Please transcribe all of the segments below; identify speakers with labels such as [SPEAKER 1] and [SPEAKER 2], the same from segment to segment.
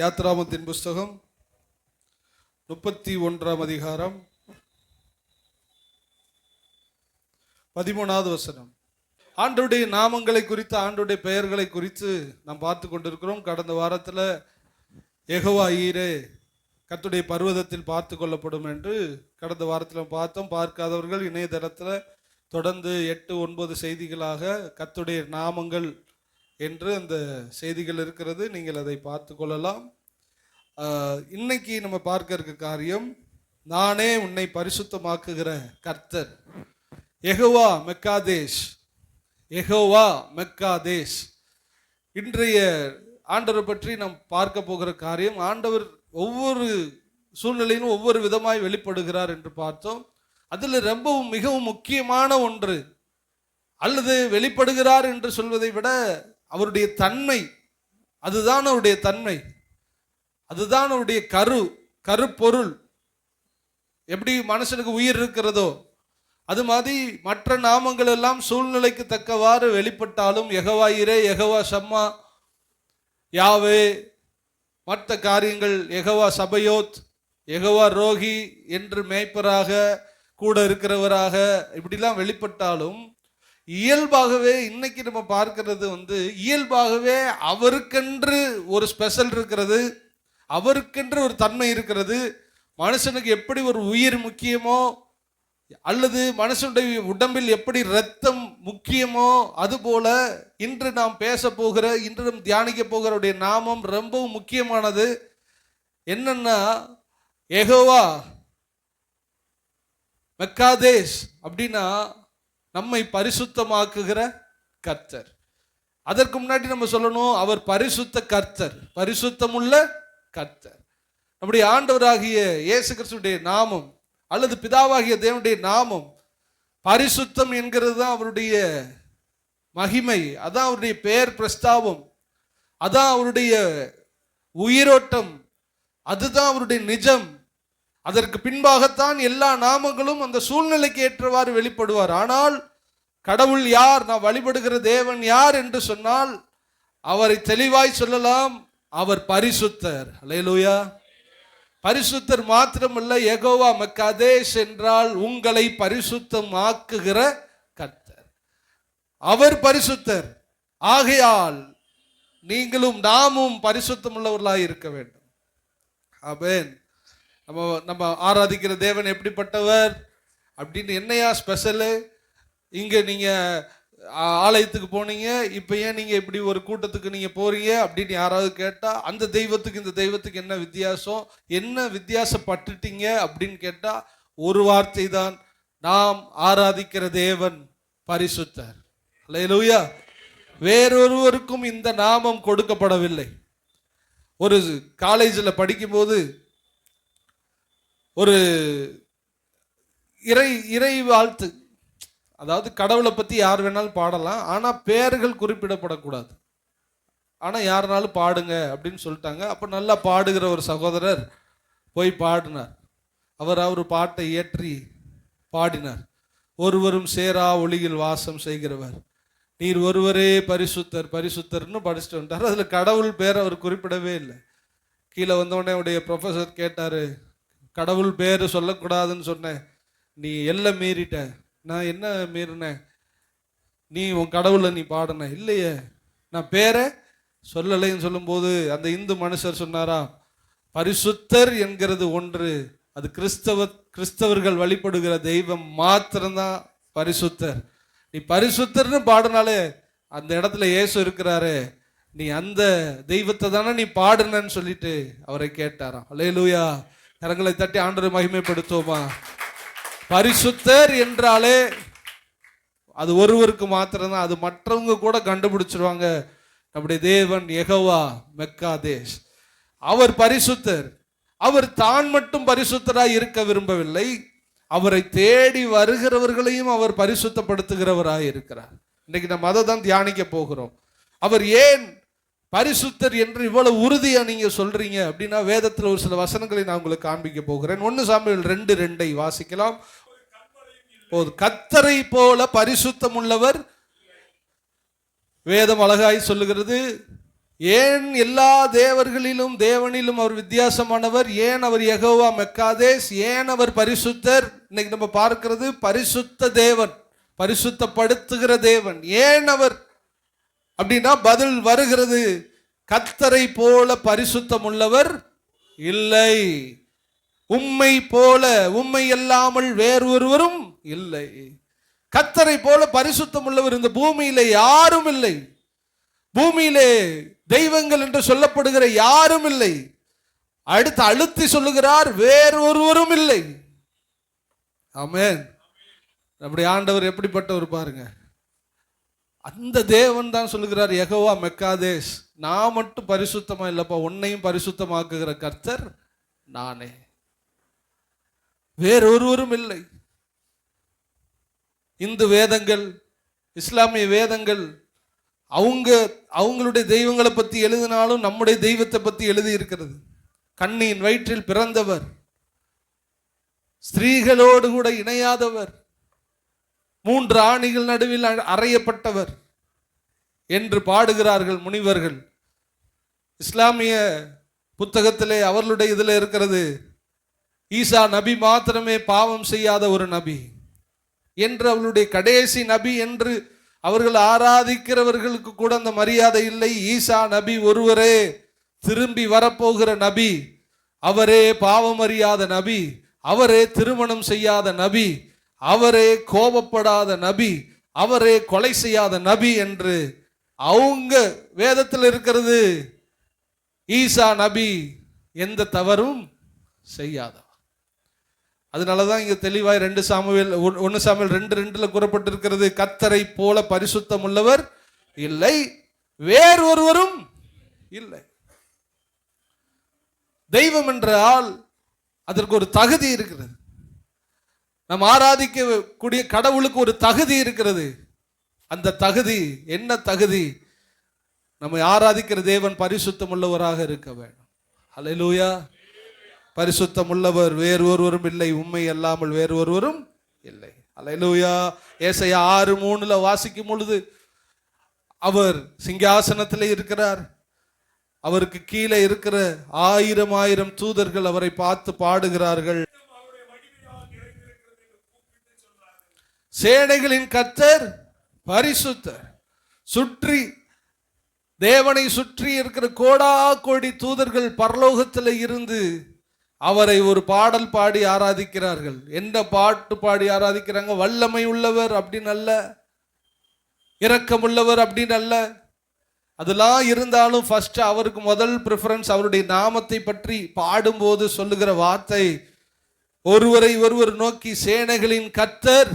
[SPEAKER 1] யாத்ராமத்தின் புஸ்தகம் 31ஆம் அதிகாரம் 13வது வசனம். ஆண்டவருடைய நாமங்களை குறித்து, ஆண்டவருடைய பெயர்களை குறித்து நாம் பார்த்து கொண்டிருக்கிறோம். கடந்த வாரத்தில் யெகோவா ஈரே கர்த்தருடைய பர்வதத்தில் பார்த்து கொள்ளப்படும் என்று கடந்த வாரத்தில் பார்த்தோம். பார்க்காதவர்கள் இணையதளத்தில் தொடர்ந்து 8-9 செய்திகளாக கர்த்தருடைய நாமங்கள் என்று அந்த செய்திகள் இருக்கிறது, நீங்கள் அதை பார்த்து கொள்ளலாம். இன்னைக்கு நம்ம பார்க்க இருக்க காரியம், நானே உன்னை பரிசுத்தமாக்குகிற கர்த்தர். யெகோவா மெக்காதேஷ், யெகோவா மெக்காதேஷ். இன்றைய ஆண்டவரை பற்றி நாம் பார்க்க போகிற காரியம், ஆண்டவர் ஒவ்வொரு சூழ்நிலையிலும் ஒவ்வொரு விதமாய் வெளிப்படுகிறார் என்று பார்த்தோம். அதில் ரொம்பவும் மிகவும் முக்கியமான ஒன்று, அல்லது வெளிப்படுகிறார் என்று சொல்வதை விட அவருடைய தன்மை, அதுதான் அவருடைய தன்மை, அதுதான் அவருடைய கருப்பொருள். எப்படி மனுஷனுக்கு உயிர் இருக்கிறதோ அது மாதிரி மற்ற நாமங்கள் எல்லாம் சூழ்நிலைக்கு தக்கவாறு வெளிப்பட்டாலும், யெகோவா ஈரே, யெகோவா ஷம்மா, யாவே, மற்ற காரியங்கள், யெகோவா சபயோத், யெகோவா ரோகி என்று மேய்ப்பராக கூட இருக்கிறவராக இப்படிலாம் வெளிப்பட்டாலும், இயல்பாகவே இன்னைக்கு நம்ம பார்க்கிறது இயல்பாகவே அவருக்கென்று ஒரு ஸ்பெஷல் இருக்கிறது, அவருக்கென்று ஒரு தன்மை இருக்கிறது. மனுஷனுக்கு எப்படி ஒரு உயிர் முக்கியமோ, அல்லது மனுஷனுடைய உடம்பில் எப்படி இரத்தம் முக்கியமோ, அதுபோல இன்று நாம் பேச போகிற, இன்று நாம் தியானிக்க போகிறவருடைய நாமம் ரொம்பவும் முக்கியமானது. என்னன்னா, யெகோவா மெக்காதேஷ் அப்படின்னா நம்மை பரிசுத்தமாக்குகிற கர்த்தர். அதற்கு முன்னாடி நம்ம சொல்லணும், அவர் பரிசுத்த கர்த்தர், பரிசுத்தமுள்ள கர்த்தர். நம்முடைய ஆண்டவராகிய இயேசு கிறிஸ்துடைய நாமம் அல்லது பிதாவாகிய தேவனுடைய நாமம் பரிசுத்தம் என்கிறது தான் அவருடைய மகிமை, அதான் அவருடைய பெயர் பிரஸ்தாபம், அதான் அவருடைய உயிரோட்டம், அதுதான் அவருடைய நிஜம். அதற்கு பின்பாகத்தான் எல்லா நாமங்களும் அந்த சூழ்நிலைக்கு ஏற்றவாறு வெளிப்படுவார். ஆனால் கடவுள் யார், நான் வழிபடுகிற தேவன் யார் என்று சொன்னால் அவரை தெளிவாய் சொல்லலாம், அவர் பரிசுத்தர். அல்லேலூயா. பரிசுத்தர் மாத்திரமல்ல, யெகோவா மெக்காதேஷ் என்றால் உங்களை பரிசுத்தமாக்குகிற கர்த்தர். அவர் பரிசுத்தர். ஆகையால் நீங்களும் நாமும் பரிசுத்தம் உள்ளவர்களாய் இருக்க வேண்டும். ஆமென். நம்ம ஆராதிக்கிற தேவன் எப்படிப்பட்டவர் அப்படின்னு என்னையா ஸ்பெஷலு? இங்கே நீங்கள் ஆலயத்துக்கு போனீங்க, இப்போ ஏன் நீங்கள் இப்படி ஒரு கூட்டத்துக்கு நீங்கள் போறீங்க அப்படின்னு யாராவது கேட்டால், அந்த தெய்வத்துக்கு இந்த தெய்வத்துக்கு என்ன வித்தியாசம், என்ன வித்தியாசப்பட்டுட்டீங்க அப்படின்னு கேட்டால் ஒரு வார்த்தை தான், நாம் ஆராதிக்கிற தேவன் பரிசுத்தர். அல்லேலூயா. வேறொருவருக்கும் இந்த நாமம் கொடுக்கப்படவில்லை. ஒரு காலேஜில் படிக்கும்போது ஒரு இறை வாழ்த்து, அதாவது கடவுளை பற்றி யார் வேணாலும் பாடலாம், ஆனால் பெயர்கள் குறிப்பிடப்படக்கூடாது. ஆனால் யாருனாலும் பாடுங்க அப்படின்னு சொல்லிட்டாங்க. அப்போ நல்லா பாடுகிற ஒரு சகோதரர் போய் பாடினார். அவர் பாட்டை இயற்றி பாடினார். ஒருவரும் சேரா ஒளியில் வாசம் செய்கிறவர் நீர் ஒருவரே பரிசுத்தர் பரிசுத்தர்னு படிச்சுட்டு வந்துட்டார். அதில் கடவுள் பேர் அவர் குறிப்பிடவே இல்லை. கீழே வந்தோடனே உடைய ப்ரொஃபஸர் கேட்டார், கடவுள் பேர் சொல்லக்கூடாதுன்னு சொன்னேன், நீ எல்லாம் மீறிட்ட. நான் என்ன மீறினேன்? நீ உன் கடவுளை நீ பாடின இல்லையே, நான் பேரை சொல்லலைன்னு சொல்லும்போது அந்த இந்து மனுஷர் சொன்னாரா, பரிசுத்தர் என்கிறது ஒன்று, அது கிறிஸ்தவர்கள் வழிபடுகிற தெய்வம் மாத்திரம்தான் பரிசுத்தர். நீ பரிசுத்தர்னு பாடினாலே அந்த இடத்துல இயேசு இருக்கிறாரு, நீ அந்த தெய்வத்தை தானே நீ பாடுனன்னு சொல்லிட்டு அவரை கேட்டாராம். அல்லேலூயா. கரங்களை தட்டி ஆண்டவரை மகிமைப்படுத்துவோமா? பரிசுத்தர் என்றாலே அது ஒருவருக்கு மாத்திரம்தான், அது மற்றவங்க கூட கண்டுபிடிச்சிருவாங்க. நம்முடைய தேவன் யெகோவா மெக்காதேஷ், அவர் பரிசுத்தர். அவர் தான் மட்டும் பரிசுத்தராய் இருக்க விரும்பவில்லை, அவரை தேடி வருகிறவர்களையும் அவர் பரிசுத்தப்படுத்துகிறவராய் இருக்கிறார். இன்னைக்கு நம்ம அதை தான் தியானிக்க போகிறோம். அவர் ஏன் பரிசுத்தர் என்று இவ்வளவு உறுதியா நீங்க சொல்றீங்க அப்படின்னா, வேதத்தில் ஒரு சில வசனங்களை நான் உங்களுக்கு காண்பிக்க போகிறேன். 1 சாமுவேல் 2:2 வாசிக்கலாம். கர்த்தரை போல பரிசுத்தம் உள்ளவர் வேதம் அழகாய் சொல்லுகிறது, ஏன் எல்லா தேவர்களிலும் தேவனிலும் அவர் வித்தியாசமானவர்? ஏன் அவர் யெகோவா மெக்காதேஸ்? ஏன் அவர் பரிசுத்தர்? இன்னைக்கு நம்ம பார்க்கிறது பரிசுத்த தேவன், பரிசுத்தப்படுத்துகிற தேவன். ஏன் அவர் அப்படின்னா பதில் வருகிறது, கர்த்தரை போல பரிசுத்தம் உள்ளவர் இல்லை, உம்மை போல, உம்மை அல்லாமல் வேறொருவரும் இல்லை. கர்த்தரை போல பரிசுத்தம் உள்ளவர் இந்த பூமியிலே யாரும் இல்லை. பூமியிலே தெய்வங்கள் என்று சொல்லப்படுகிற யாரும் இல்லை. அடுத்து அழுத்தி சொல்லுகிறார், வேறொருவரும் இல்லை. ஆமென். நம்முடைய ஆண்டவர் எப்படிப்பட்டவர் பாருங்க. அந்த தேவன் தான் சொல்லுகிறார், யெகோவா மெக்காதேஸ், நான் மட்டும் பரிசுத்தமா இல்லப்பா, உன்னையும் பரிசுத்தமாக்குகிற கர்த்தர் நானே, வேறொருவரும் இல்லை. இந்து வேதங்கள், இஸ்லாமிய வேதங்கள் அவங்களுடைய தெய்வங்களை பத்தி எழுதினாலும் நம்முடைய தெய்வத்தை பத்தி எழுதி இருக்கிறது. கண்ணியின் வயிற்றில் பிறந்தவர், ஸ்திரீகளோடு கூட இணையாதவர், 3 ஆணிகள் நடுவில் அறையப்பட்டவர் என்று பாடுகிறார்கள் முனிவர்கள். இஸ்லாமிய புத்தகத்திலே அவர்களுடைய இதில் இருக்கிறது, ஈசா நபி மாத்திரமே பாவம் செய்யாத ஒரு நபி என்று, அவளுடைய கடைசி நபி என்று அவர்கள் ஆராதிக்கிறவர்களுக்கு கூட அந்த மரியாதை இல்லை. ஈசா நபி ஒருவரே திரும்பி வரப்போகிற நபி, அவரே பாவம் அறியாத நபி, அவரே திருமணம் செய்யாத நபி, அவரே கோபப்படாத நபி, அவரே கொலை செய்யாத நபி என்று அவங்க வேதத்தில் இருக்கிறது. ஈசா நபி எந்த தவறும் செய்யாதவர். அதனாலதான் இங்க தெளிவாய் 1 சாமுவேல் 2:2 கூறப்பட்டிருக்கிறது, கர்த்தரை போல பரிசுத்தம் உள்ளவர் இல்லை, வேறொருவரும் இல்லை. தெய்வம் என்றால் அதற்கு ஒரு தகுதி இருக்கிறது. நாம் ஆராதிக்கக்கூடிய கடவுளுக்கு ஒரு தகுதி இருக்கிறது. அந்த தகுதி என்ன தகுதி? நம்மை ஆராதிக்கிற தேவன் பரிசுத்தம் உள்ளவராக இருக்க வேண்டும். அல்லேலூயா. பரிசுத்தம் உள்ளவர் வேறொருவரும் இல்லை, உம்மை அல்லாமல் வேறொருவரும் இல்லை. அல்லேலூயா. ஏசாயா 6:3 வாசிக்கும் பொழுது, அவர் சிங்காசனத்திலே இருக்கிறார், அவருக்கு கீழே இருக்கிற 1000 தூதர்கள் அவரை பார்த்து பாடுகிறார்கள், சேனைகளின் கர்த்தர் பரிசுத்தர். சுற்றி தேவனை சுற்றி இருக்கிற கோடா கோடி தூதர்கள் பரலோகத்தில் இருந்து அவரை ஒரு பாடல் பாடி ஆராதிக்கிறார்கள். என்ன பாட்டு பாடி ஆராதிக்கிறாங்க? வல்லமை உள்ளவர் அப்படின்னு அல்ல, இரக்கம் உள்ளவர் அப்படின்னு அல்ல. அதெல்லாம் இருந்தாலும் ஃபர்ஸ்ட் அவருக்கு முதல் ப்ரிஃபரன்ஸ் அவருடைய நாமத்தை பற்றி பாடும்போது சொல்லுகிற வார்த்தை, ஒருவரை ஒருவர் நோக்கி சேனைகளின் கர்த்தர்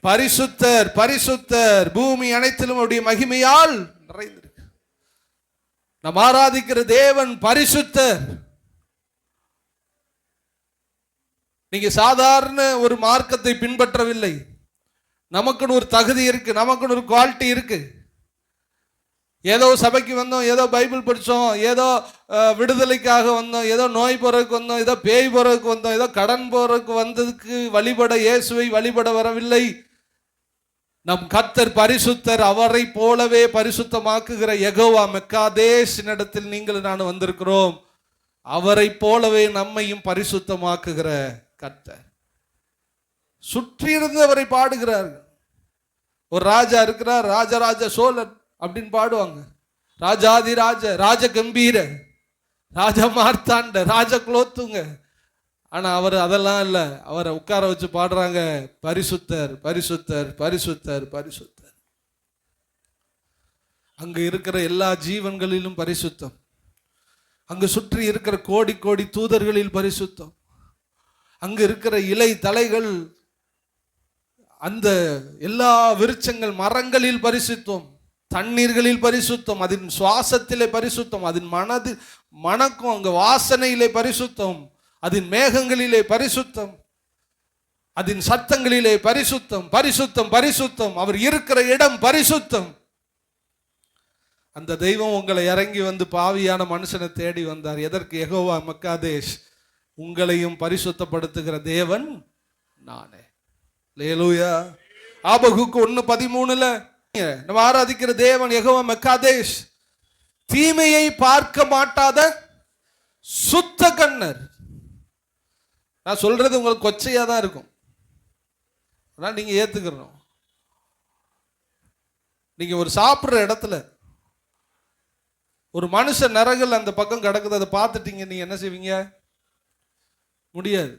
[SPEAKER 1] பரிசுத்தர் பரிசுத்தர், பூமி அனைத்திலும் அவருடைய மகிமையால் நிறைந்திருக்கு. நாம் ஆராதிக்கிற தேவன் பரிசுத்தர். நீங்க சாதாரண ஒரு மார்க்கத்தை பின்பற்றவில்லை. நமக்குன்னு ஒரு தகுதி இருக்கு, நமக்குன்னு ஒரு குவாலிட்டி இருக்கு. ஏதோ சபைக்கு வந்தோம், ஏதோ பைபிள் படித்தோம், ஏதோ விடுதலைக்காக வந்தோம், ஏதோ நோய் போறதுக்கு வந்தோம், ஏதோ பேய் போறதுக்கு வந்தோம், ஏதோ கடன் போறதுக்கு வந்ததுக்கு வழிபட இயேசுவை வழிபட வரவில்லை. நம் கர்த்தர் பரிசுத்தர், அவரை போலவே பரிசுத்தமாக்குகிற யெகோவா மெக்காதேஸ் இடத்தில் நீங்கள் நான் வந்திருக்கிறோம். அவரை போலவே நம்மையும் பரிசுத்தமாக்குகிற கர்த்தர். சுற்றி இருந்து அவரை பாடுகிறார்கள். ஒரு ராஜா இருக்கிறார், ராஜராஜ சோழன் அப்படின்னு பாடுவாங்க, ராஜாதி ராஜ, ராஜ கம்பீர, ராஜ மார்த்தாண்ட, ராஜ குலோத்துங்க. ஆனா அவர் அதெல்லாம் இல்ல, அவரை உட்கார வச்சு பாடுறாங்க, பரிசுத்தர் பரிசுத்தர் பரிசுத்தர் பரிசுத்தர். அங்க இருக்கிற எல்லா ஜீவன்களிலும் பரிசுத்தம், அங்கு சுற்றி இருக்கிற கோடி கோடி தூதர்களில் பரிசுத்தம், அங்கு இருக்கிற இலை தலைகள், அந்த எல்லா விருட்சங்கள் மரங்களில் பரிசுத்தம், தண்ணீர்களில் பரிசுத்தம், அதன் சுவாசத்திலே பரிசுத்தம், அதன் மணக்கும் அங்க வாசனையிலே பரிசுத்தம், அதன் மேகங்களிலே பரிசுத்தம், அதன் சத்தங்களிலே பரிசுத்தம் பரிசுத்தம் பரிசுத்தம். அவர் இருக்கிற இடம் பரிசுத்தம். அந்த தெய்வம் உங்களை இறங்கி வந்து பாவியான மனுஷனை தேடி வந்தார். எதற்கு? யெகோவா மெக்காதேஸ், உங்களையும் பரிசுத்தப்படுத்துகிற தேவன் நானே. அல்லேலூயா. ஆபகுக்கு 1:13 நம்ம ஆராதிக்கிற தேவன் யெகோவா மெக்காதேஸ், தீமையை பார்க்க மாட்டாத சுத்த கண்ணர். நான் சொல்றது உங்களுக்கு கொச்சையா தான் இருக்கும், ஆனால் நீங்க ஏத்துக்கணும். நீங்க ஒரு சாப்பிட்ற இடத்துல ஒரு மனுஷன் நரகல் அந்த பக்கம் கிடக்குது, அதை பார்த்துட்டீங்க, நீங்க என்ன செய்வீங்க? முடியாது.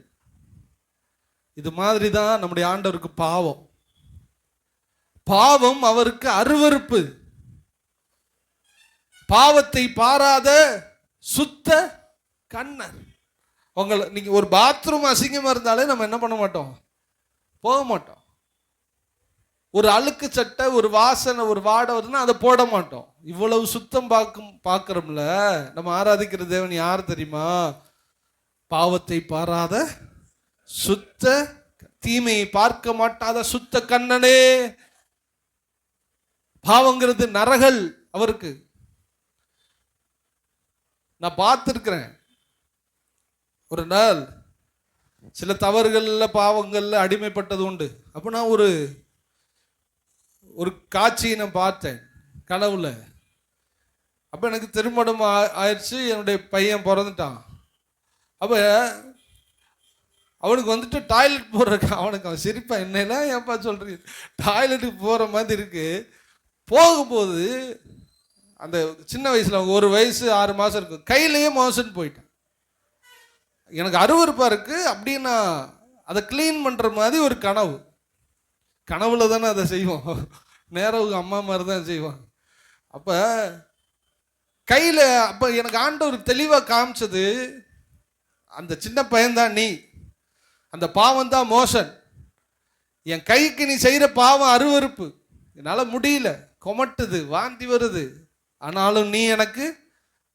[SPEAKER 1] இது மாதிரி தான் நம்முடைய ஆண்டவருக்கு பாவம். பாவம் அவருக்கு அருவருப்பு. பாவத்தை பாராத சுத்த கண்ணர். உங்களை நீங்க ஒரு பாத்ரூம் அசிங்கமா இருந்தாலே நம்ம என்ன பண்ண மாட்டோம்? போக மாட்டோம். ஒரு அழுக்கு சட்டை, ஒரு வாசனை, ஒரு வாடை வருதுன்னா அதை போட மாட்டோம். இவ்வளவு சுத்தம் பார்க்கிறோம்ல. நம்ம ஆராதிக்கிற தேவன் யார் தெரியுமா? பாவத்தை பாராத சுத்த, தீமையை பார்க்க மாட்டாத சுத்த கண்ணனே. பாவங்கிறது நரகல் அவருக்கு. நான் பார்த்திருக்கிறேன். ஒரு நாள் சில தவறுகள்ல பாவங்கள்ல அடிமைப்பட்டது உண்டு. அப்ப நான் ஒரு காட்சியை நான் பார்த்தேன் கனவுல. அப்ப எனக்கு திருமணம் ஆயிடுச்சு, என்னுடைய பையன் பிறந்துட்டான். அப்ப அவனுக்கு வந்துட்டு டாய்லெட் போடுறக்கு அவனுக்கு அவன் சிரிப்பா, என்னெல்லாம் ஏன்பா சொல்றீங்க, டாய்லெட்டுக்கு போற மாதிரி இருக்கு. போகும்போது அந்த சின்ன வயசுல அவங்க 1 வயசு 6 மாசம் இருக்கும், கையிலேயே மோசன் போயிட்டான். எனக்கு அருவருப்பா இருக்கு. அப்படின்னா அதை கிளீன் பண்ற மாதிரி ஒரு கனவு. கனவுல தானே அதை செய்வோம், நேரம் அம்மா மாதிரி தான் செய்வான். அப்ப கையில அப்ப எனக்கு ஆண்டவர் தெளிவா காமிச்சது, அந்த சின்ன பையன்தான் நீ, அந்த பாவம் தான் மோசன். என் கைக்கு நீ செய்யற பாவம் அருவருப்பு, என்னால முடியல, கொமட்டுது, வாந்தி வருது, ஆனாலும் நீ எனக்கு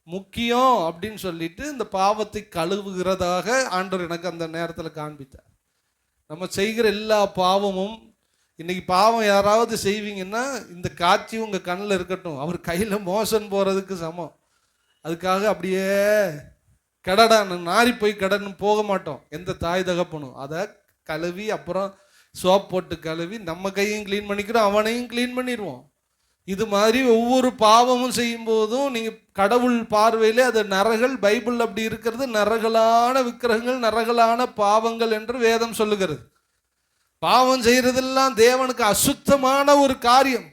[SPEAKER 1] முக்கியம் அப்படின்னு சொல்லிட்டு இந்த பாவத்தை கழுவுகிறதாக ஆண்டவர் எனக்கு அந்த நேரத்தில் காண்பித்தார். நம்ம செய்கிற எல்லா பாவமும், இன்னைக்கு பாவம் யாராவது செய்வீங்கன்னா இந்த காட்சி உங்க கண்ணில் இருக்கட்டும். அவர் கையில மோசன் போறதுக்கு சமம். அதுக்காக அப்படியே கடடான்னு நாரி போய் கடன்னு போக மாட்டோம். எந்த தாய் தகப்பனும் அதை கழுவி அப்புறம் சோப் போட்டு கழுவி நம்ம கையும் கிளீன் பண்ணிக்கிறோம், அவனையும் கிளீன் பண்ணிடுவோம். இது மாதிரி ஒவ்வொரு பாவமும் செய்யும் போதும் நீங்க கடவுள் பார்வையிலே அது நரகல். பைபிள் அப்படி இருக்கிறது, நரகலான விக்கிரகங்கள், நரகலான பாவங்கள் என்று வேதம் சொல்லுகிறது. பாவம் செய்யறதெல்லாம் தேவனுக்கு அசுத்தமான ஒரு காரியம்.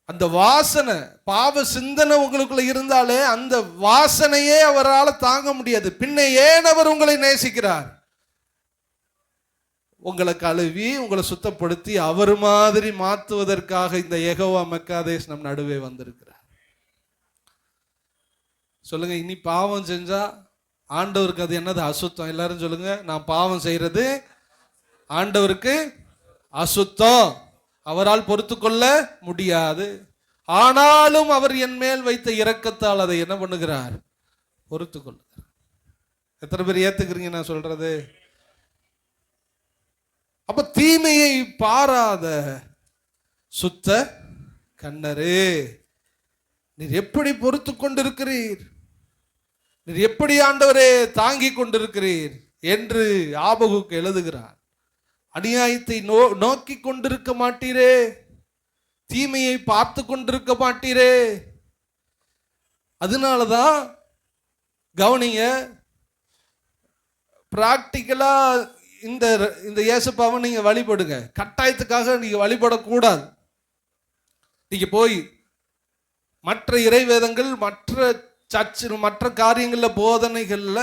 [SPEAKER 1] அந்த வாசனை, பாவ சிந்தனை உங்களுக்குள்ள இருந்தாலே அந்த வாசனையே அவரால் தாங்க முடியாது. பின்ன ஏன் அவர் உங்களை நேசிக்கிறார்? உங்களை கழுவி உங்களை சுத்தப்படுத்தி அவர் மாதிரி மாற்றுவதற்காக இந்த யெகோவா மெக்காதேஷ் நம் நடுவே வந்திருக்கிறார். சொல்லுங்க, இனி பாவம் செஞ்சா ஆண்டவருக்கு அது என்னது? அசுத்தம். எல்லாரும் சொல்லுங்க, நான் பாவம் செய்யறது ஆண்டவருக்கு அசுத்தம், அவரால் பொறுத்து கொள்ள முடியாது. ஆனாலும் அவர் என் மேல் வைத்த இரக்கத்தால் அதை என்ன பண்ணுகிறார்? பொறுத்து கொள்ளுகிறார். எத்தனை பேர் ஏத்துக்கிறீங்க நான் சொல்றது? அப்ப தீமையை பாராத சுத்த கண்ணரே, நீர் எப்படி பொறுத்து கொண்டிருக்கிறீர், நீர் எப்படி ஆண்டவரே தாங்கி கொண்டிருக்கிறீர் என்று ஆபகுக்கு எழுதுகிறார். அநியாயத்தை நோக்கி கொண்டிருக்க மாட்டீரே, தீமையை பார்த்து கொண்டிருக்க மாட்டீரே. அதனாலதான் கவனிங்க, பிராக்டிக்கலா இந்த இயேசுப்பாவை நீங்க வழிபடுங்க. கட்டாயத்துக்காக நீங்க வழிபடக்கூடாது. நீங்க போய் மற்ற இறைவேதங்கள், மற்ற சர்ச்சில், மற்ற காரியங்கள்ல, போதனைகள்ல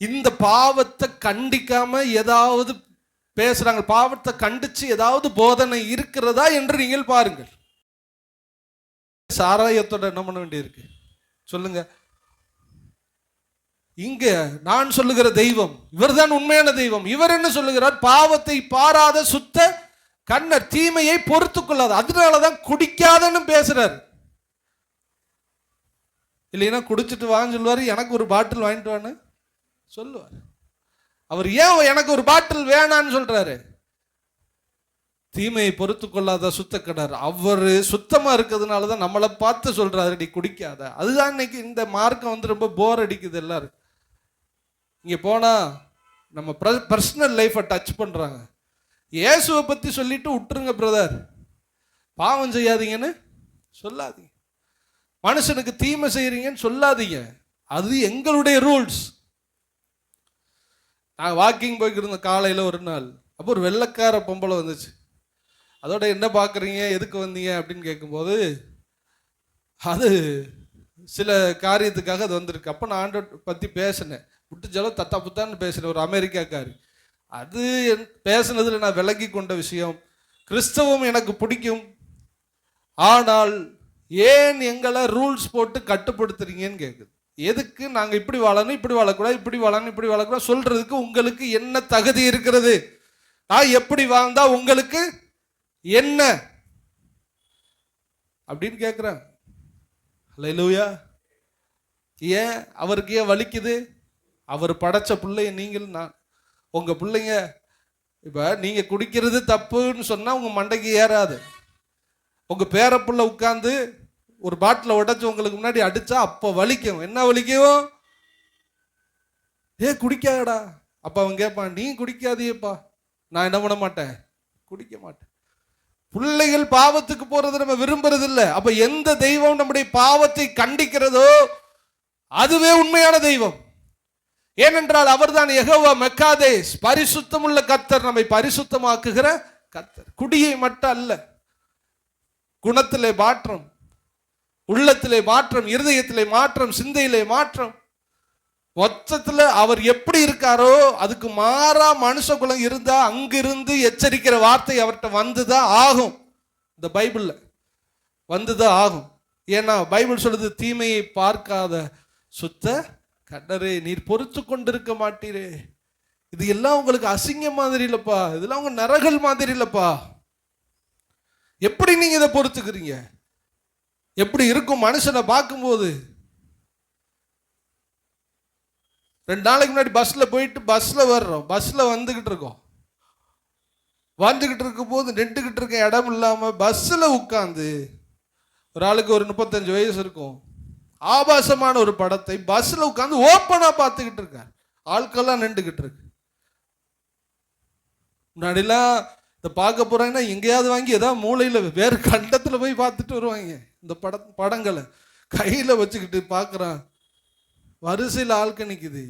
[SPEAKER 1] இந்த பாவத்தை கண்டிக்காம ஏதாவது பேசுறாங்க, பாவத்தை கண்டிச்சு ஏதாவது போதனை இருக்கிறதா என்று நீங்கள் பாருங்கள். சாராயத்தோட என்ன பண்ண வேண்டியிருக்கு சொல்லுங்க? இங்க நான் சொல்லுகிற தெய்வம் இவர்தான் உண்மையான தெய்வம். இவர் என்ன சொல்லுகிறார்? பாவத்தை பாராத சுத்த கண்ணர், தீமையை பொறுத்து கொள்ளாத. அதனாலதான் குடிக்காதன்னு பேசுறாரு. இல்லைன்னா குடிச்சிட்டு வான்னு சொல்லுவாரு, எனக்கு ஒரு பாட்டில் வாங்கிட்டு வான்னு சொல்லுவார். அவர் ஏன் எனக்கு ஒரு பாட்டில் வேணான்னு சொல்றாரு? தீமையை பொறுத்து கொள்ளாத சுத்த கண்ணர். அவர் சுத்தமா இருக்கிறதுனாலதான் நம்மளை பார்த்து சொல்றாரு, நீ குடிக்காத. அதுதான் இன்னைக்கு இந்த மார்க்கம் வந்து ரொம்ப போர் அடிக்குது எல்லாரும். இங்க போனா நம்ம பர்சனல் லைஃபை டச் பண்றாங்க. இயேசுவை பத்தி சொல்லிட்டு விட்டுருங்க பிரதர், பாவம் செய்யாதீங்கன்னு சொல்லாதீங்க. மனுஷனுக்கு தீமை செய்யறீங்கன்னு சொல்லாதீங்க. அது எங்களுடைய ரூல்ஸ். நான் வாக்கிங் போய்கிட்டு இருந்த காலையில் ஒரு நாள், அப்போ ஒரு வெள்ளைக்கார பொம்பளை வந்துச்சு. அதோட என்ன பார்க்குறீங்க, எதுக்கு வந்தீங்க அப்படின்னு கேட்கும்போது, அது சில காரியத்துக்காக அது வந்திருக்கு. அப்போ நான் ஆண்டை பற்றி பேசினேன், விட்டுச்சாலோ தத்தா புத்தான்னு பேசினேன். ஒரு அமெரிக்காக்காரி. அது பேசுனதில் நான் விளங்கி கொண்ட விஷயம், கிறிஸ்தவம் எனக்கு பிடிக்கும், ஆனால் ஏன் எங்களை ரூல்ஸ் போட்டு கட்டுப்படுத்துறீங்கன்னு கேட்குது. எதுக்கு நாங்கள் இப்படி வாழணும், இப்படி வாழக்கூடாது, இப்படி வாழணும், இப்படி வாழக்கூடாது சொல்றதுக்கு உங்களுக்கு என்ன தகுதி இருக்கிறது? நான் எப்படி வாழ்ந்தா உங்களுக்கு என்ன அப்படின்னு கேட்குறேன். அல்லேலூயா. ஏன் அவருக்கு ஏன் வலிக்குது? அவர் படைச்ச பிள்ளைய நீங்கள், நான் உங்க பிள்ளைங்க. இப்போ நீங்க குடிக்கிறது தப்புன்னு சொன்னா உங்க மண்டைக்கு ஏறாது. உங்க பேரப்புள்ள உட்கார்ந்து ஒரு பாட்டில உடைச்சு உங்களுக்கு முன்னாடி அடிச்சா அப்போ வலிக்கும். என்ன வலிக்கும்? ஏ குடிக்காதடா. அப்ப அவன் கேட்பான், நீ குடிக்காதேப்பா. நான் என்ன பண்ண மாட்டேன், குடிக்க மாட்டேன். பிள்ளைகள் பாவத்துக்கு போறது நம்ம விரும்புறது இல்லை. அப்ப எந்த தெய்வம் நம்முடைய பாவத்தை கண்டிக்கிறதோ அதுவே உண்மையான தெய்வம். ஏனென்றால் அவர்தான் யெகோவா மெக்காதேஸ், பரிசுத்தமுள்ள கர்த்தர், நம்மை பரிசுத்தமாக்குகிற கர்த்தர். குடியை மட்டும் அல்ல, குணத்திலே மாற்றம், உள்ளத்திலே மாற்றம், இருதயத்திலே மாற்றம், சிந்தையிலே மாற்றம். மொத்தத்தில் அவர் எப்படி இருக்காரோ அதுக்கு மாறா மனுஷ குலம் இருந்தா அங்கிருந்து எச்சரிக்கிற வார்த்தை அவர்கிட்ட வந்துதான் ஆகும். இந்த பைபிள்ல வந்துதான் ஆகும். ஏன்னா பைபிள் சொல்லுது, தீமையை பார்க்காத சுத்த கண்டரே நீர் பொறுத்து கொண்டிருக்க மாட்டீரே. இது எல்லாம் உங்களுக்கு அசிங்க மாதிரி இல்லப்பா, இதெல்லாம் உங்க நரகல் மாதிரி இல்லப்பா. எப்படி நீங்க இதை பொறுத்துக்கிறீங்க? எப்படி இருக்கும் மனுஷனை பார்க்கும்போது? 2 நாளைக்கு முன்னாடி பஸ்ல போயிட்டு பஸ்ல வர்றோம், பஸ்ல வந்துகிட்டு இருக்கோம். இருக்கும் போது நின்றுகிட்டு இருக்க இடம் இல்லாம பஸ்ல உட்கார்ந்து, ஒரு ஆளுக்கு ஒரு 35 வயசு இருக்கும், ஆபாசமான ஒரு படத்தை பஸ்ல உட்கார்ந்து ஓப்பனா பார்த்துக்கிட்டு இருக்கார். ஆட்கள்லாம் நின்றுகிட்டு இருக்கு. முன்னாடிலாம் இதை பார்க்க போறாங்கன்னா எங்கேயாவது வாங்கி ஏதாவது மூளையில வேறு கண்டத்துல போய் பார்த்துட்டு வருவாங்க. இந்த படங்களை கையில வச்சுக்கிட்டு பார்க்குறான். வரிசையில் ஆள்க நிற்குது.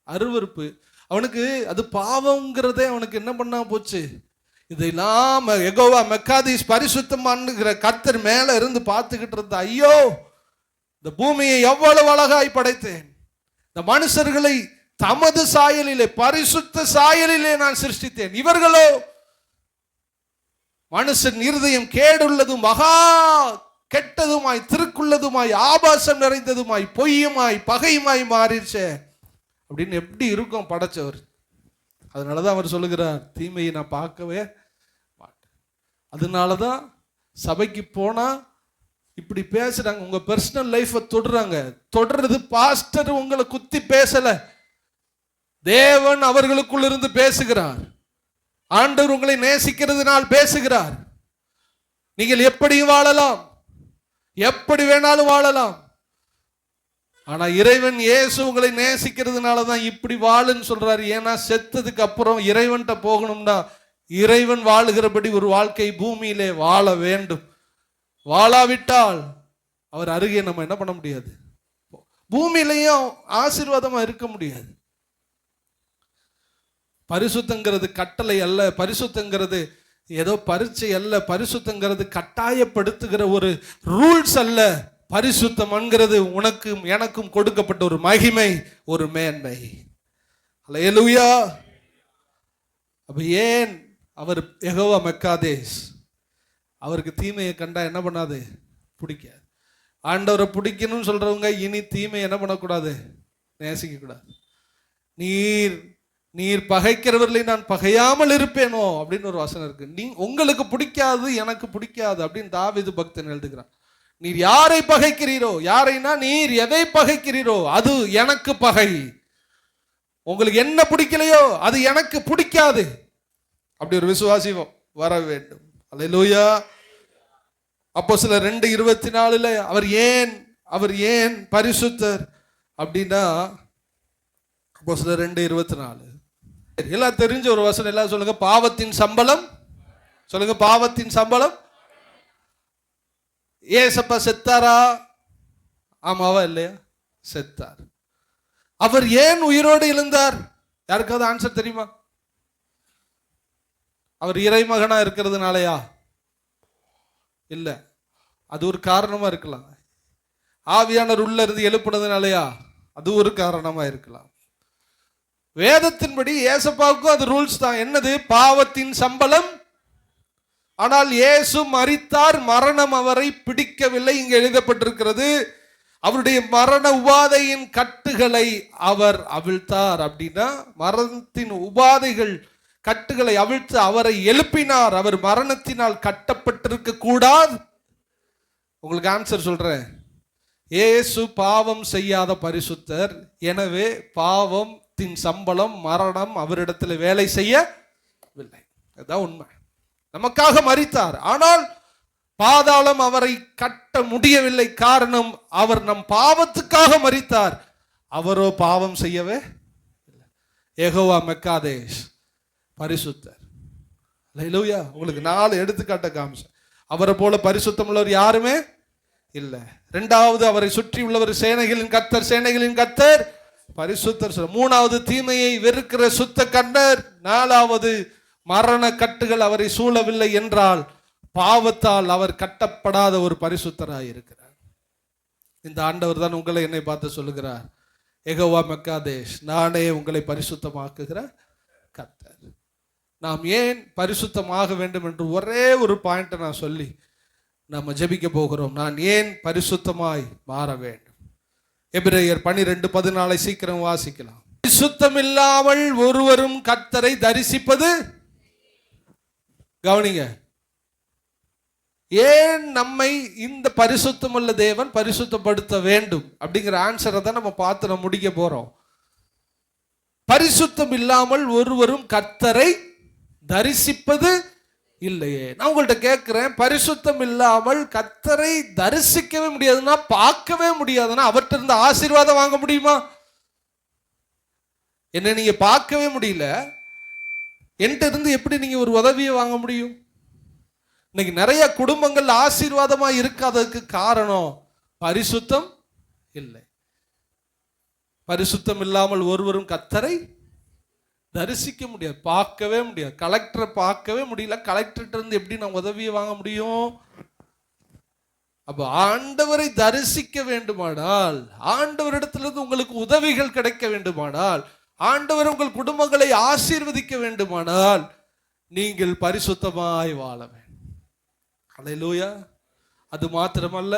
[SPEAKER 1] அருவருப்பு. அவனுக்கு அது பாவங்கிறதே அவனுக்கு என்ன பண்ணா போச்சு. இதெல்லாம் யெகோவா மெக்காதீஸ் பரிசுத்தமானுங்கிற கர்த்தர் மேல இருந்து பார்த்துக்கிட்டு இருந்த, ஐயோ இந்த பூமியை எவ்வளவு அழகாய் படைத்தேன், இந்த மனுஷர்களை தமது சாயலிலே பரிசுத்த சாயலிலே நான் சிருஷ்டித்தேன், இவர்களோ மனுஷன் இருதயம் கேடுள்ளதும் மகா கெட்டதுமாய் திருக்குள்ளதுமாய் ஆபாசம் நிறைந்ததுமாய் பொய்யுமாய் பகையுமாய் மாறிடுச்சே அப்படின்னு எப்படி இருக்கும் படைச்சவர். அதனாலதான் அவர் சொல்லுகிறார், தீமையை நான் பார்க்கவே மாட்டேன். அதனாலதான் சபைக்கு போனா இப்படி பேசுறாங்க, உங்க பர்சனல் லைஃபை தொடுறாங்க. தொடர்றது பாஸ்டர் உங்களை குத்தி பேசல, தேவன் அவர்களுக்குள் இருந்து பேசுகிறார். ஆண்டவர் உங்களை நேசிக்கிறதுனால் பேசுகிறார். நீங்கள் எப்படி வாழலாம், எப்படி வேணாலும் வாழலாம். ஆனா இறைவன் இயேசு உங்களை நேசிக்கிறதுனால தான் இப்படி வாழுன்னு சொல்றாரு. ஏன்னா செத்ததுக்கு அப்புறம் இறைவன்கிட்ட போகணும்னா இறைவன் வாழுகிறபடி ஒரு வாழ்க்கை பூமியிலே வாழ வேண்டும். வாழாவிட்டால் அவர் அருகே நம்ம என்ன பண்ண முடியாது, பூமியிலையும் ஆசீர்வாதமா இருக்க முடியாது. பரிசுத்தங்கிறது கட்டளை அல்ல, பரிசுத்தங்கிறது ஏதோ பரீட்சை அல்ல, பரிசுத்தங்கிறது கட்டாயப்படுத்துகிற ஒரு ரூல்ஸ் அல்ல. பரிசுத்தம் என்கிறது உனக்கும் எனக்கும் கொடுக்கப்பட்ட ஒரு மகிமை, ஒரு மேன்மை. அல்லேலூயா. அப்ப ஏன் அவர் யெகோவா மெக்காதேஸ், அவருக்கு தீமையை கண்டா என்ன பண்ணாது, பிடிக்காது. ஆண்டவரை பிடிக்கணும்னு சொல்றவங்க இனி தீமை என்ன பண்ணக்கூடாது, நேசிக்க கூடாது. நீர் பகைக்கிறவர்களை நான் பகையாமல் இருப்பேனோ அப்படின்னு ஒரு வசனம் இருக்கு. உங்களுக்கு பிடிக்காது எனக்கு பிடிக்காது அப்படின்னு தாவீது பக்தன் எழுதுகிறான். நீர் யாரை பகைக்கிறீரோ, யாரைனா நீர் எதை பகைக்கிறீரோ அது எனக்கு பகை. உங்களுக்கு என்ன பிடிக்கலையோ அது எனக்கு பிடிக்காது. அப்படி ஒரு விசுவாசி வர வேண்டும். அல்லேலூயா. அப்போஸ்தலர் 2:24 அவர் ஏன் பரிசுத்தர் அப்படின்னா, அப்போஸ்தலர் 2:24 எல்லாம் தெரிஞ்ச ஒரு வசனம். எல்லாம் சொல்லுங்க, பாவத்தின் சம்பளம். சொல்லுங்க, பாவத்தின் சம்பளம். ஏசப்பா செத்தாரா? ஆமாவா இல்லையா? செத்தார். அவர் ஏன் உயிரோடு எழுந்தார்? யாருக்காவது ஆன்சர் தெரியுமா? அவர் இறைமகனா இருக்கிறதுனாலயா? இல்ல, அது ஒரு காரணமா இருக்கலாம். ஆவியானவர் உள்ள இருந்து எழுப்புனதுனாலயா? அது ஒரு காரணமா இருக்கலாம். வேதத்தின்படி ஏசப்பாவுக்கும் அது ரூல்ஸ் தான். என்னது? பாவத்தின் சம்பளம். ஆனால் இயேசு மரித்தார், மரணம் அவரை பிடிக்கவில்லை. இங்கு எழுதப்பட்டிருக்கிறது, அவருடைய மரண உபாதையின் கட்டுகளை அவர் அவிழ்த்தார். அப்படின்னா மரணத்தின் உபாதைகள் கட்டுகளை அவிழ்த்து அவரை எழுப்பினார். அவர் மரணத்தினால் கட்டப்பட்டிருக்க கூடாது. உங்களுக்கு ஆன்சர் சொல்றேன். இயேசு பாவம் செய்யாத பரிசுத்தர். எனவே பாவத்தின் சம்பளம் மரணம் அவரிடத்தில் வேலை செய்யவில்லை. அதுதான் உண்மை. நமக்காக மரித்தார், ஆனால் பாதாளம் அவரை கட்ட முடியவில்லை. காரணம், அவர் நம் பாவத்துக்காக மரித்தார், அவரோ பாவம் செய்யவே இல்லை. யெகோவா மெக்காதேஷ் பரிசுத்தர். அல்லேலூயா. உங்களுக்கு 4 எடுத்துக்காட்ட காமிச்சேன். அவரை போல பரிசுத்தம் உள்ளவர் யாருமே இல்லை. இரண்டாவது, அவரை சுற்றி உள்ளவர் சேனைகளின் கர்த்தர், சேனைகளின் கர்த்தர் பரிசுத்தர். மூணாவது, தீமையை வெறுக்கிற சுத்த கர்த்தர். நாலாவது, மரண கட்டுகள் அவரை சூழவில்லை என்றால் பாவத்தால் அவர் கட்டப்படாத ஒரு பரிசுத்தராய் இருக்கிறார். இந்த ஆண்டவர் தான் உங்களை என்னை பார்த்து சொல்லுகிறார், யெகோவா மெக்காதேஷ், நானே உங்களை பரிசுத்தமாக்குகிற கர்த்தர். நாம் ஏன் பரிசுத்தமாக வேண்டும் என்று ஒரே ஒரு பாயிண்ட்டை நான் சொல்லி நம்ம ஜெபிக்க போகிறோம். நான் ஏன் பரிசுத்தமாய் மாற வேண்டும்? எபிரேயர் 12:14 சீக்கிரம் வாசிக்கலாம். பரிசுத்தம் இல்லாமல் ஒருவரும் கர்த்தரை தரிசிப்பது. கவனிங்க, ஏன் நம்மை இந்த பரிசுத்தமுள்ள தேவன் பரிசுத்தப்படுத்த வேண்டும் அப்படிங்கிற ஆன்சரை தான் நம்ம பார்த்து நம்ம முடிக்க போறோம். பரிசுத்தம் இல்லாமல் ஒருவரும் கர்த்தரை தரிசிப்பது இல்லையே. நான் உங்கள்கிட்ட கேட்கிறேன், பரிசுத்தம் இல்லாமல் கர்த்தரை தரிசிக்கவே முடியாதுன்னா, பார்க்கவே முடியாதுன்னா, அவர்கிட்ட இருந்து ஆசீர்வாதம் வாங்க முடியுமா? என்ன நீங்க பார்க்கவே முடியல, என்கிட்ட இருந்து எப்படி நீங்க ஒரு உதவியை வாங்க முடியும்? இன்னைக்கு நிறைய குடும்பங்கள் ஆசீர்வாதமா இருக்காததுக்கு காரணம் பரிசுத்தம் இல்லை. பரிசுத்தம் இல்லாமல் ஒருவரும் கர்த்தரை தரிசிக்க முடியாது, பார்க்கவே முடியாது. கலெக்டரை பார்க்கவே முடியல, கலெக்டர்கிட்ட இருந்து எப்படி நான் உதவியை வாங்க முடியும்? அப்ப ஆண்டவரை தரிசிக்க வேண்டுமானால், ஆண்டவரிடத்திலிருந்து உங்களுக்கு உதவிகள் கிடைக்க வேண்டுமானால், ஆண்டவர் உங்கள் குடும்பங்களை ஆசீர்வதிக்க வேண்டுமானால், நீங்கள் பரிசுத்தமாய் வாழ வேண்டும். அல்லேலூயா. அது மாத்திரமல்ல,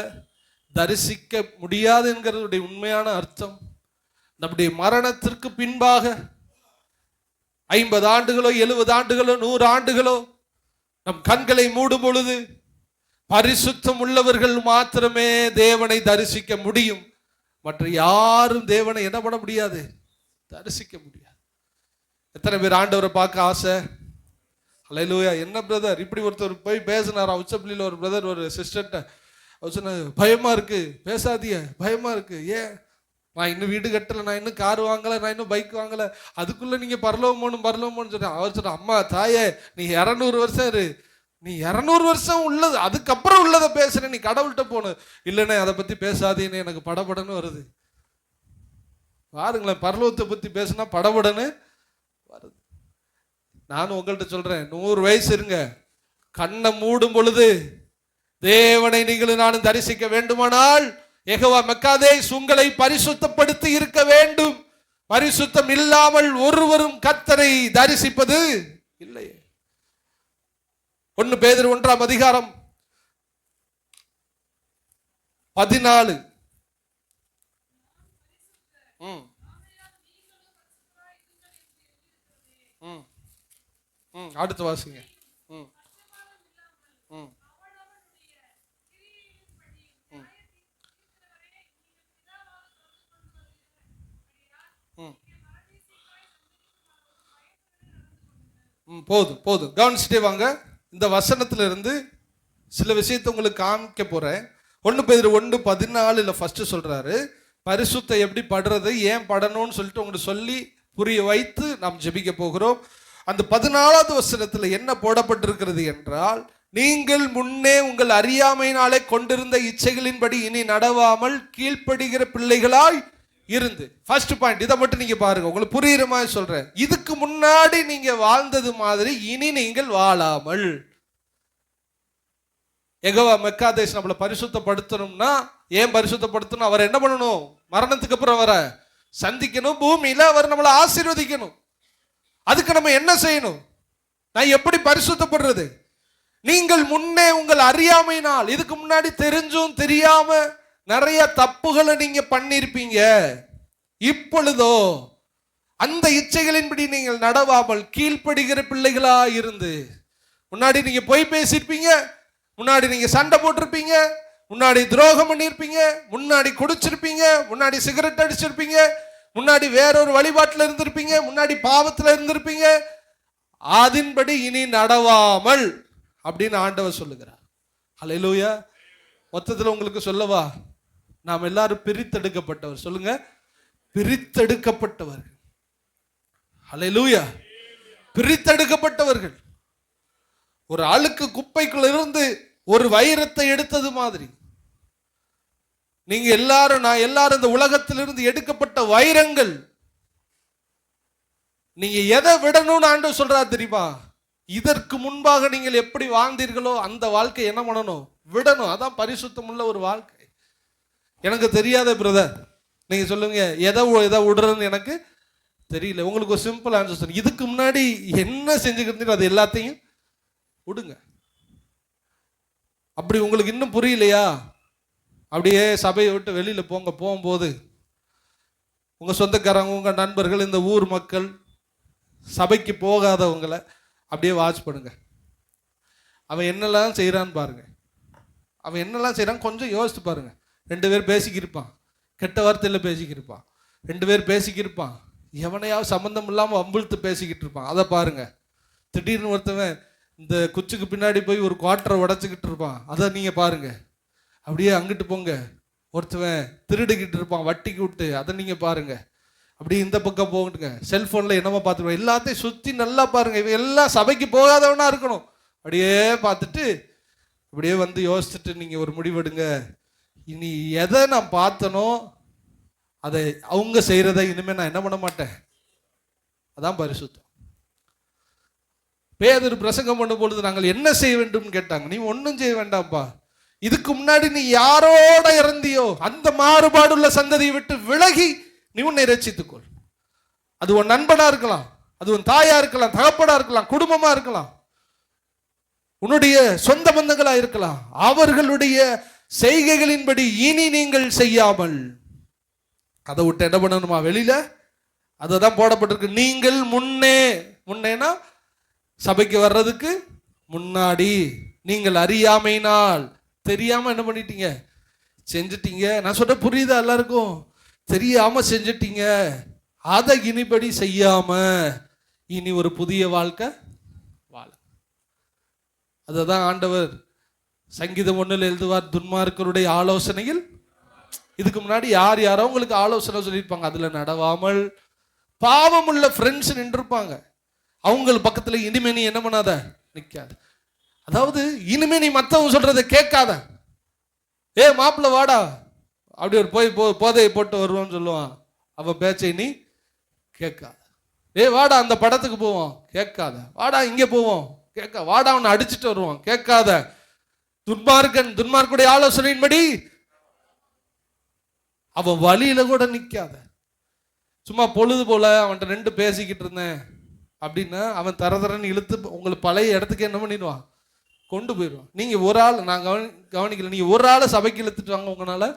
[SPEAKER 1] தரிசிக்க முடியாது என்கிறதுடைய உண்மையான அர்த்தம், நம்முடைய மரணத்திற்கு பின்பாக 50 ஆண்டுகளோ 70 ஆண்டுகளோ 100 ஆண்டுகளோ நம் கண்களை மூடும் பொழுது பரிசுத்தம் உள்ளவர்கள் மாத்திரமே தேவனை தரிசிக்க முடியும். மற்ற யாரும் தேவனை என்ன பண்ண முடியாது, தரிசிக்க முடியாது. எத்தனை பேர் ஆண்டவரை பார்க்க ஆசை? அல்லேலூயா. என்ன பிரதர் இப்படி ஒருத்தர் போய் பேசினார் உச்சப்பள்ளியில், ஒரு பிரதர் ஒரு சிஸ்டர்கிட்ட. அவர் சொன்ன, பயமா இருக்கு, பேசாதீங்க, பயமா இருக்கு. ஏன்? நான் இன்னும் வீடு கட்டலை, நான் இன்னும் கார் வாங்கலை, நான் இன்னும் பைக் வாங்கலை, அதுக்குள்ளே நீங்கள் பரலோகம் போகணும்னு சொன்னேன். அவர் சொன்ன, அம்மா தாயே, நீ 200 வருஷம் இரு, நீ 200 வருஷம் உள்ளது அதுக்கப்புறம் உள்ளதை பேசுகிறேன், நீ கடவுள்கிட்ட போகணும். இல்லைண்ணே அதை பற்றி பேசாதீன்னு எனக்கு படபடன்னு வருது. பாருங்களேன், பரலோகத்தை பற்றி பேசுனா படபடன்னு வருது. நானும் உங்கள்கிட்ட சொல்கிறேன், 100 வயசு இருங்க, கண்ணை மூடும் பொழுது தேவனை நீங்களும் நானும் தரிசிக்க வேண்டுமானால் யெகோவா மெக்காதேஷ் உங்களை பரிசுத்தப்படுத்தி இருக்க வேண்டும். பரிசுத்தம் இல்லாமல் ஒருவரும் கர்த்தரை தரிசிப்பது இல்லையே. 1 பேதுரு 1ஆம் அதிகாரம் 14. அடுத்து வாசிங்க. போதும் போதும், கவனிச்சுட்டே வாங்க. இந்த வசனத்துல இருந்து சில விஷயத்தை உங்களுக்கு காமிக்க போறேன். 1 பேதுரு 1:14 ஃபர்ஸ்ட் சொல்றாரு, பரிசுத்தம் எப்படி படுறது, ஏன் படணும்னு சொல்லிட்டு உங்களுக்கு சொல்லி புரிய வைத்து நாம் ஜெபிக்க போகிறோம். அந்த 14வது வசனத்துல என்ன போடப்பட்டிருக்கிறது என்றால், நீங்கள் முன்னே உங்கள் அறியாமையினாலே கொண்டிருந்த இச்சைகளின்படி இனி நடவாமல் கீழ்ப்படுகிற பிள்ளைகளாய் இருந்து. ஃபர்ஸ்ட் பாயிண்ட், இதை மட்டும் நீங்க பாருங்க, உங்களுக்கு புரியுற மாதிரி சொல்றேன். இதுக்கு முன்னாடி நீங்க வாழ்ந்தது மாதிரி இனி நீங்கள் வாழாமல். யெகோவா மெக்காதேஷ் நம்மளை பரிசுத்தப்படுத்தணும்னா, ஏன் பரிசுத்தப்படுத்தணும்? அவர் என்ன பண்ணணும்? மரணத்துக்கு அப்புறம் அவரை சந்திக்கணும், பூமியில அவர் நம்மளை ஆசீர்வதிக்கணும். அதுக்கு நம்ம என்ன செய்யணும்? நான் எப்படி பரிசுத்தப்படுறது? நீங்கள் முன்னே உங்கள் அறியாமையினால், இதுக்கு முன்னாடி தெரிஞ்சும் தெரியாம நிறைய தப்புகளை நீங்க பண்ணிருப்பீங்க. இப்பொழுதோ அந்த இச்சைகளின்படி நீங்கள் நடவாமல் கீழ்ப்படுகிற பிள்ளைகளா இருந்து. முன்னாடி நீங்க பொய் பேசியிருப்பீங்க, முன்னாடி நீங்க சண்டை போட்டிருப்பீங்க, முன்னாடி துரோகம் பண்ணியிருப்பீங்க, முன்னாடி குடிச்சிருப்பீங்க, முன்னாடி சிகரெட் அடிச்சிருப்பீங்க, முன்னாடி வேறொரு வழிபாட்டில் இருந்திருப்பீங்க, முன்னாடி பாவத்தில் இருந்திருப்பீங்க. அதன்படி இனி நடவாமல் அப்படின்னு ஆண்டவர் சொல்லுகிறார். ஹல்லேலூயா. மொத்தத்தில் உங்களுக்கு சொல்லவா, நாம் எல்லாரும் பிரித்தெடுக்கப்பட்டவர். சொல்லுங்க, பிரித்தெடுக்கப்பட்டவர்கள். ஹல்லேலூயா. பிரித்தெடுக்கப்பட்டவர்கள். ஒரு அழுக்கு குப்பைக்குள்ள இருந்து ஒரு வைரத்தை எடுத்தது மாதிரி நீங்க எல்லாரும், நான் எல்லாரும் இந்த உலகத்திலிருந்து எடுக்கப்பட்ட வைரங்கள். நீங்க எதை விடணும்னு ஆண்டவர் சொல்றாரு தெரியுமா? இதற்கு முன்பாக நீங்கள் எப்படி வாழ்ந்தீர்களோ அந்த வாழ்க்கை என்ன பண்ணணும்? விடணும். அதான் பரிசுத்தம் உள்ள ஒரு வாழ்க்கை. எனக்கு தெரியாத பிரதர், நீங்க சொல்லுங்க, எதை விடுறதுன்னு எனக்கு தெரியல. உங்களுக்கு ஒரு சிம்பிள் ஆன்சர் சொல்லுங்க. இதுக்கு முன்னாடி என்ன செஞ்சுக்கிட்டு அது எல்லாத்தையும் விடுங்க. அப்படி உங்களுக்கு இன்னும் புரியலையா? அப்படியே சபையை விட்டு வெளியில போங்க. போகும்போது உங்க சொந்தக்காரங்க, உங்க நண்பர்கள், இந்த ஊர் மக்கள், சபைக்கு போகாதவங்களை அப்படியே வாட்ச் பண்ணுங்க. அவன் என்னெல்லாம் செய்யறான்னு பாருங்க. அவன் என்னெல்லாம் செய்யறான் கொஞ்சம் யோசித்து பாருங்க. 2 பேர் பேசிக்கிருப்பான், கெட்ட வார்த்தையில் பேசிக்கிருப்பான். 2 பேர் பேசிக்கிருப்பான், எவனையாவது சம்பந்தம் இல்லாமல் வம்பிழுத்து பேசிக்கிட்டு இருப்பான். அதை பாருங்க. திடீர்னு ஒருத்தவன் இந்த குச்சுக்கு பின்னாடி போய் ஒரு குவார்ட்டரை உடச்சிக்கிட்டு இருப்பான். அதை நீங்க பாருங்க. அப்படியே அங்கிட்டு போங்க. ஒருத்தவன் திருடிக்கிட்டு இருப்பான் வட்டிக்கு விட்டு, அதை நீங்க பாருங்க. அப்படியே இந்த பக்கம் போகட்டுங்க. செல்போன்ல என்னமா பார்த்துருவோம், எல்லாத்தையும் சுத்தி நல்லா பாருங்க. இவன் எல்லாம் சபைக்கு போகாதவனா இருக்கணும். அப்படியே பார்த்துட்டு அப்படியே வந்து யோசிச்சுட்டு நீங்க ஒரு முடிவெடுங்க. இனி எதை நான் பார்த்தனோ அதை அவங்க செய்யறதை இனிமே நான் என்ன பண்ண மாட்டேன். அதான் பரிசுத்தம். பேதுரு பிரசங்கம் பண்ணும் பொழுது நாங்கள் என்ன செய்ய வேண்டும் கேட்டாங்க. நீ ஒன்றும் செய்ய வேண்டாம்ப்பா, இதுக்கு முன்னாடி நீ யாரோட இறந்தியோ அந்த மாறுபாடுள்ள சந்ததியை விட்டு விலகி நீ உன்னை ரட்சித்துக்கொள். அது உன் நண்பனா இருக்கலாம், அது உன் தாயா இருக்கலாம், தகப்பனா இருக்கலாம், குடும்பமா இருக்கலாம், உன்னுடைய சொந்த பந்தங்களா இருக்கலாம். அவர்களுடைய செய்கைகளின்படி இனி நீங்கள் செய்யாமல் அதை விட்டு என்ன பண்ணணுமா? வெளியில அதுதான் போடப்பட்டிருக்கு. நீங்கள் முன்னேனா சபைக்கு வர்றதுக்கு முன்னாடி நீங்கள் அறியாமையினால், தெரியாம என்ன பண்ணிட்டீங்க? செஞ்சிட்டீங்க. நான் சொல்ற புரியுதா எல்லாருக்கும்? தெரியாம செஞ்சிட்டீங்க. அதை இனிபடி செய்யாம இனி ஒரு புதிய வாழ்க்கை வாழ. அததான் ஆண்டவர் சங்கீதம் 1 எழுதுவார், துன்மார்க்கருடைய ஆலோசனையில். இதுக்கு முன்னாடி யாரோ உங்களுக்கு ஆலோசனை சொல்லியிருப்பாங்க, அதுல நடவாமல். பாவம் உள்ள ஃப்ரெண்ட்ஸ் நின்றுருப்பாங்க, அவங்க பக்கத்துல இனிமே நீ என்ன பண்ணாத, நிக்காத. அதாவது இனிமே நீ மற்றவங்க சொல்றதை கேட்காத. மாப்பிள்ள வாடா, அப்படி ஒரு போதையை போட்டு வருவான்னு சொல்லுவான், அவன் பேச்சை நீ கேட்காத. வாடா அந்த படத்துக்கு போவோம், கேட்காத. வாடா இங்க போவோம், கேட்க. வாடா அவனை அடிச்சுட்டு வருவான், கேட்காத. துன்மார்க்குடைய ஆலோசனையின்படி அவன் வழியில கூட நிக்காத. சும்மா பொழுது போல அவன்கிட்ட 2 பேசிக்கிட்டு இருந்தேன் அப்படின்னா அவன் தரதரன்னு இழுத்து உங்களை பழைய இடத்துக்கு என்ன பண்ணிடுவான், கொண்டு போயிடுவான். நீங்க ஒரு ஆள், நான் கவனிக்கல, நீங்க ஒரு ஆளை சபைக்கு இழுத்துட்டு வாங்க, உங்களால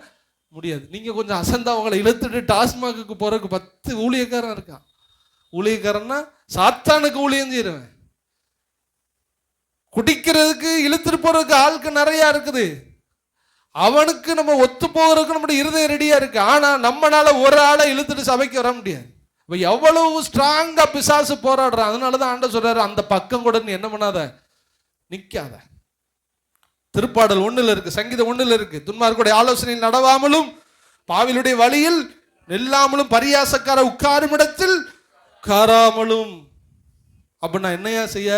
[SPEAKER 1] முடியாது. நீங்க கொஞ்சம் அசந்தா அவங்களை இழுத்துட்டு டாஸ்மாக்கு போறதுக்கு 10 ஊழியக்காரன் இருக்கான். ஊழியக்காரன்னா சாத்தானுக்கு ஊழியம் செய்யறவன். குடிக்கிறதுக்கு இழுத்துட்டு போறதுக்கு ஆளுக்கு நிறைய இருக்குது. அவனுக்கு நம்ம ஒத்து போகிறதுக்கு நம்முடைய இருதயம் ரெடியா இருக்கு. ஆனா நம்மளால ஒரு ஆளை இழுத்துட்டு சபைக்கு வர முடியாது. எவ்வளவு ஸ்ட்ராங்கா பிசாசு போராடுறான். அதனாலதான் ஆண்டவர் சொல்றாரு, அந்த பக்கம் கூட நீ என்ன பண்ணாத, நிக்காத. திருப்பாடல் 1 இருக்கு, சங்கீதம் 1 இருக்கு, துன்மார்க்குடைய ஆலோசனையில் நடவாமலும் பாவிலுடைய வழியில் நில்லாமலும் பரியாசக்கார உட்காரும் இடத்தில் உட்காராமலும். அப்படின்னா என்னையா செய்ய?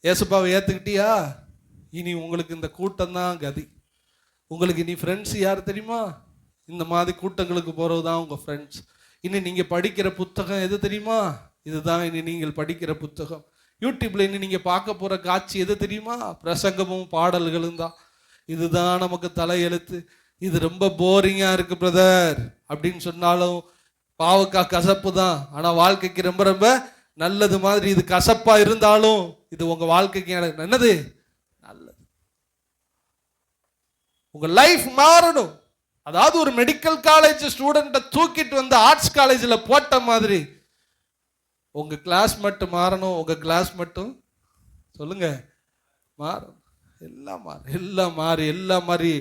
[SPEAKER 1] ஏசுப்பாவை ஏத்துக்கிட்டியா? இனி உங்களுக்கு இந்த கூட்டம் தான் கதி. உங்களுக்கு இனி ஃப்ரெண்ட்ஸ் யார் தெரியுமா? இந்த மாதிரி கூட்டங்களுக்கு போகிறது தான் உங்கள் ஃப்ரெண்ட்ஸ். இனி நீங்கள் படிக்கிற புத்தகம் எது தெரியுமா? இதுதான் இனி நீங்கள் படிக்கிற புத்தகம். யூடியூப்ல இனி நீங்கள் பார்க்க போகிற காட்சி எது தெரியுமா? பிரசங்கமும் பாடல்களும் தான். இதுதான் நமக்கு தலையெழுத்து. இது ரொம்ப போரிங்காக இருக்கு பிரதர் அப்படின்னு சொன்னாலும் பாவக்காய் கசப்பு தான், ஆனால் வாழ்க்கைக்கு ரொம்ப ரொம்ப நல்லது மாதிரி. இது கசப்பா இருந்தாலும் இது உங்க வாழ்க்கைக்கு என்னது? நல்லது. உங்க லைஃப் மாறணும். அதாவது ஒரு மெடிக்கல் காலேஜ் ஸ்டூடெண்ட்டை தூக்கிட்டு வந்து ஆர்ட்ஸ் காலேஜில் போட்ட மாதிரி உங்க கிளாஸ் மட்டும் மாறணும். உங்க கிளாஸ் மட்டும் சொல்லுங்க மாறணும். எல்லாம் மாறி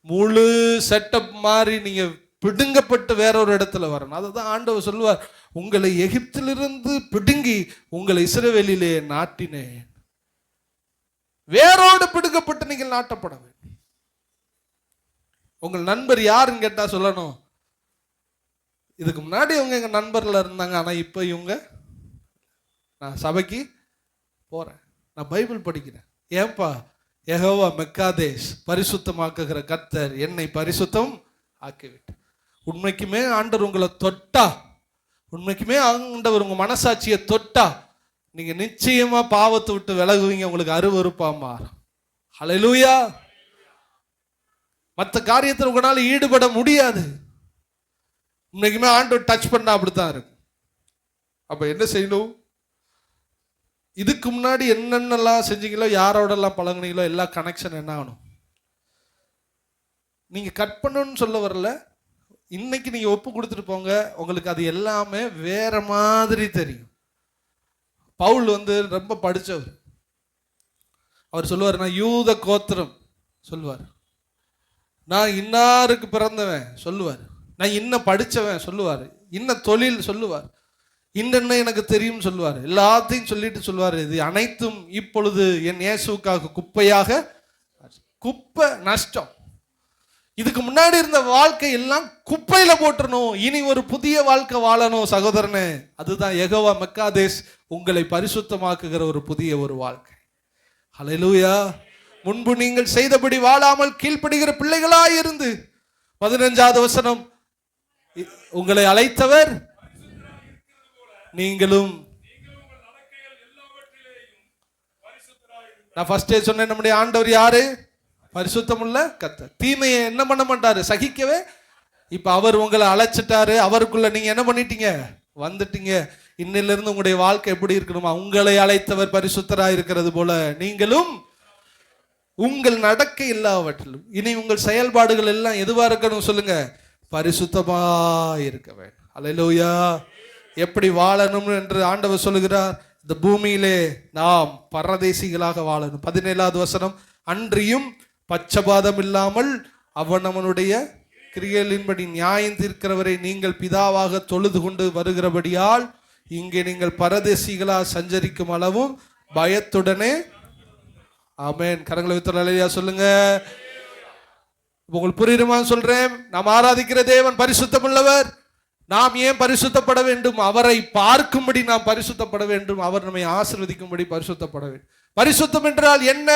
[SPEAKER 1] முழு செட்டப் மாறி நீங்க பிடுங்கப்பட்டு வேற ஒரு இடத்துல வரணும். அதுதான் ஆண்டவர் சொல்லுவார், உங்களை எகிப்திலிருந்து பிடுங்கி உங்களை இஸ்ரவேலிலே நாட்டினேன். வேரோடு பிடுங்கப்பட்டு நீங்கள் நாட்டப்பட வேண்டும். உங்கள் நண்பர் யாருன்னு கேட்டா சொல்லணும், இதுக்கு முன்னாடி இவங்க எங்க நண்பர்ல இருந்தாங்க, ஆனா இப்ப இவங்க, நான் சபைக்கு போறேன், நான் பைபிள் படிக்கிறேன். ஏன்பா? யெகோவா மெக்காதேஷ், பரிசுத்தமாக்குகிற கர்த்தர் என்னை பரிசுத்தம் ஆக்கிவிட்டு. உண்மைக்குமே ஆண்டவர் உங்களை தொட்டா, உண்மைக்குமே ஆண்டவர் உங்க மனசாட்சியை தொட்டா, நீங்க நிச்சயமா பாவத்தை விட்டு விலகுவீங்க. உங்களுக்கு அருவருப்பா மாறும். ஹல்லேலூயா. மற்ற காரியத்தில் உங்களால ஈடுபட முடியாது. உண்மைக்குமே ஆண்டவர் டச் பண்ணா அப்படித்தான் இருக்கும். அப்ப என்ன செய்யணும்? இதுக்கு முன்னாடி என்னென்னலாம் செஞ்சீங்களோ, யாரோடலாம் பழகுனீங்களோ, எல்லா கனெக்ஷன் என்ன ஆகணும்? நீங்க கட் பண்ணணும்னு சொல்ல வரல. இன்னைக்கு நீங்க ஒப்பு கொடுத்துட்டு போங்க, உங்களுக்கு அது எல்லாமே வேற மாதிரி தெரியும். பவுல் ரொம்ப படிச்சவர். அவர் சொல்லுவார், நான் யூத கோத்திரம் சொல்லுவார், நான் இன்னாருக்கு பிறந்தவன் சொல்லுவார், நான் இன்னும் படித்தவன் சொல்லுவார், இன்னும் தொழில் சொல்லுவார், இன்னென்ன எனக்கு தெரியும் சொல்லுவார். எல்லாத்தையும் சொல்லிட்டு சொல்லுவார், இது அனைத்தும் இப்பொழுது என் இயேசுவுக்காக குப்பையாக, குப்பை நஷ்டம். இதுக்கு முன்னாடி இருந்த வாழ்க்கை எல்லாம் குப்பையில போட்டுறணும், இனி ஒரு புதிய வாழ்க்கை வாழணும் சகோதரனே. அதுதான் யெகோவா மெக்காதேஷ் உங்களை பரிசுத்தமாக்குகிற ஒரு புதிய ஒரு வாழ்க்கை. ஹல்லேலூயா. முன்பு நீங்கள் செய்தபடி வாழாமல் கீழ்ப்படுகிற பிள்ளைகளாய் இருந்து, 15வது வசனம், உங்களை அழைத்தவர் நீங்களும். நான் ஃபர்ஸ்டே சொன்னேன், நம்முடைய ஆண்டவர் யாரு? பரிசுத்தமுள்ள கர்த்தர். தீமையை என்ன பண்ண மாட்டாரு, சகிக்கவே. இப்ப அவர் உங்களை அழைச்சிட்டாரு, அவருக்குள்ள நீங்க என்ன பண்ணிட்டீங்க? வந்துட்டீங்க. இன்னிலிருந்து உங்களுடைய வாழ்க்கை எப்படி இருக்கணுமா? உங்களை அழைத்தவர் பரிசுத்தராய் இருக்கிறது போல நீங்களும் உங்கள் நடக்கை எல்லாவற்றிலும், இனி உங்கள் செயல்பாடுகள் எல்லாம் எதுவா இருக்கணும் சொல்லுங்க? பரிசுத்தமா இருக்க வேண்டும். அல்லேலூயா. எப்படி வாழணும் என்று ஆண்டவர் சொல்லுகிறார், இந்த பூமியிலே நாம் பரதேசிகளாக வாழணும். 17வது வசனம், அன்றியும் பட்சபாதம் இல்லாமல் அவனவனுடைய கிரியைகளின்படி நியாயம் தீர்க்கிறவரை நீங்கள் பிதாவாக தொழுது கொண்டு வருகிறபடியால் இங்கே நீங்கள் பரதேசிகளாக சஞ்சரிக்கும் அளவும் பயத்துடனே. ஆமென். கரங்களை வைத்து அல்லேலூயா சொல்லுங்க. உங்களுக்கு புரியுமா சொல்றேன்? நாம் ஆராதிக்கிற தேவன் பரிசுத்தமுள்ளவர். நாம் ஏன் பரிசுத்தப்பட வேண்டும்? அவரை பார்க்கும்படி நாம் பரிசுத்தப்பட வேண்டும். அவர் நம்மை ஆசீர்வதிக்கும்படி பரிசுத்தப்பட வேண்டும். பரிசுத்தம் என்றால் என்ன?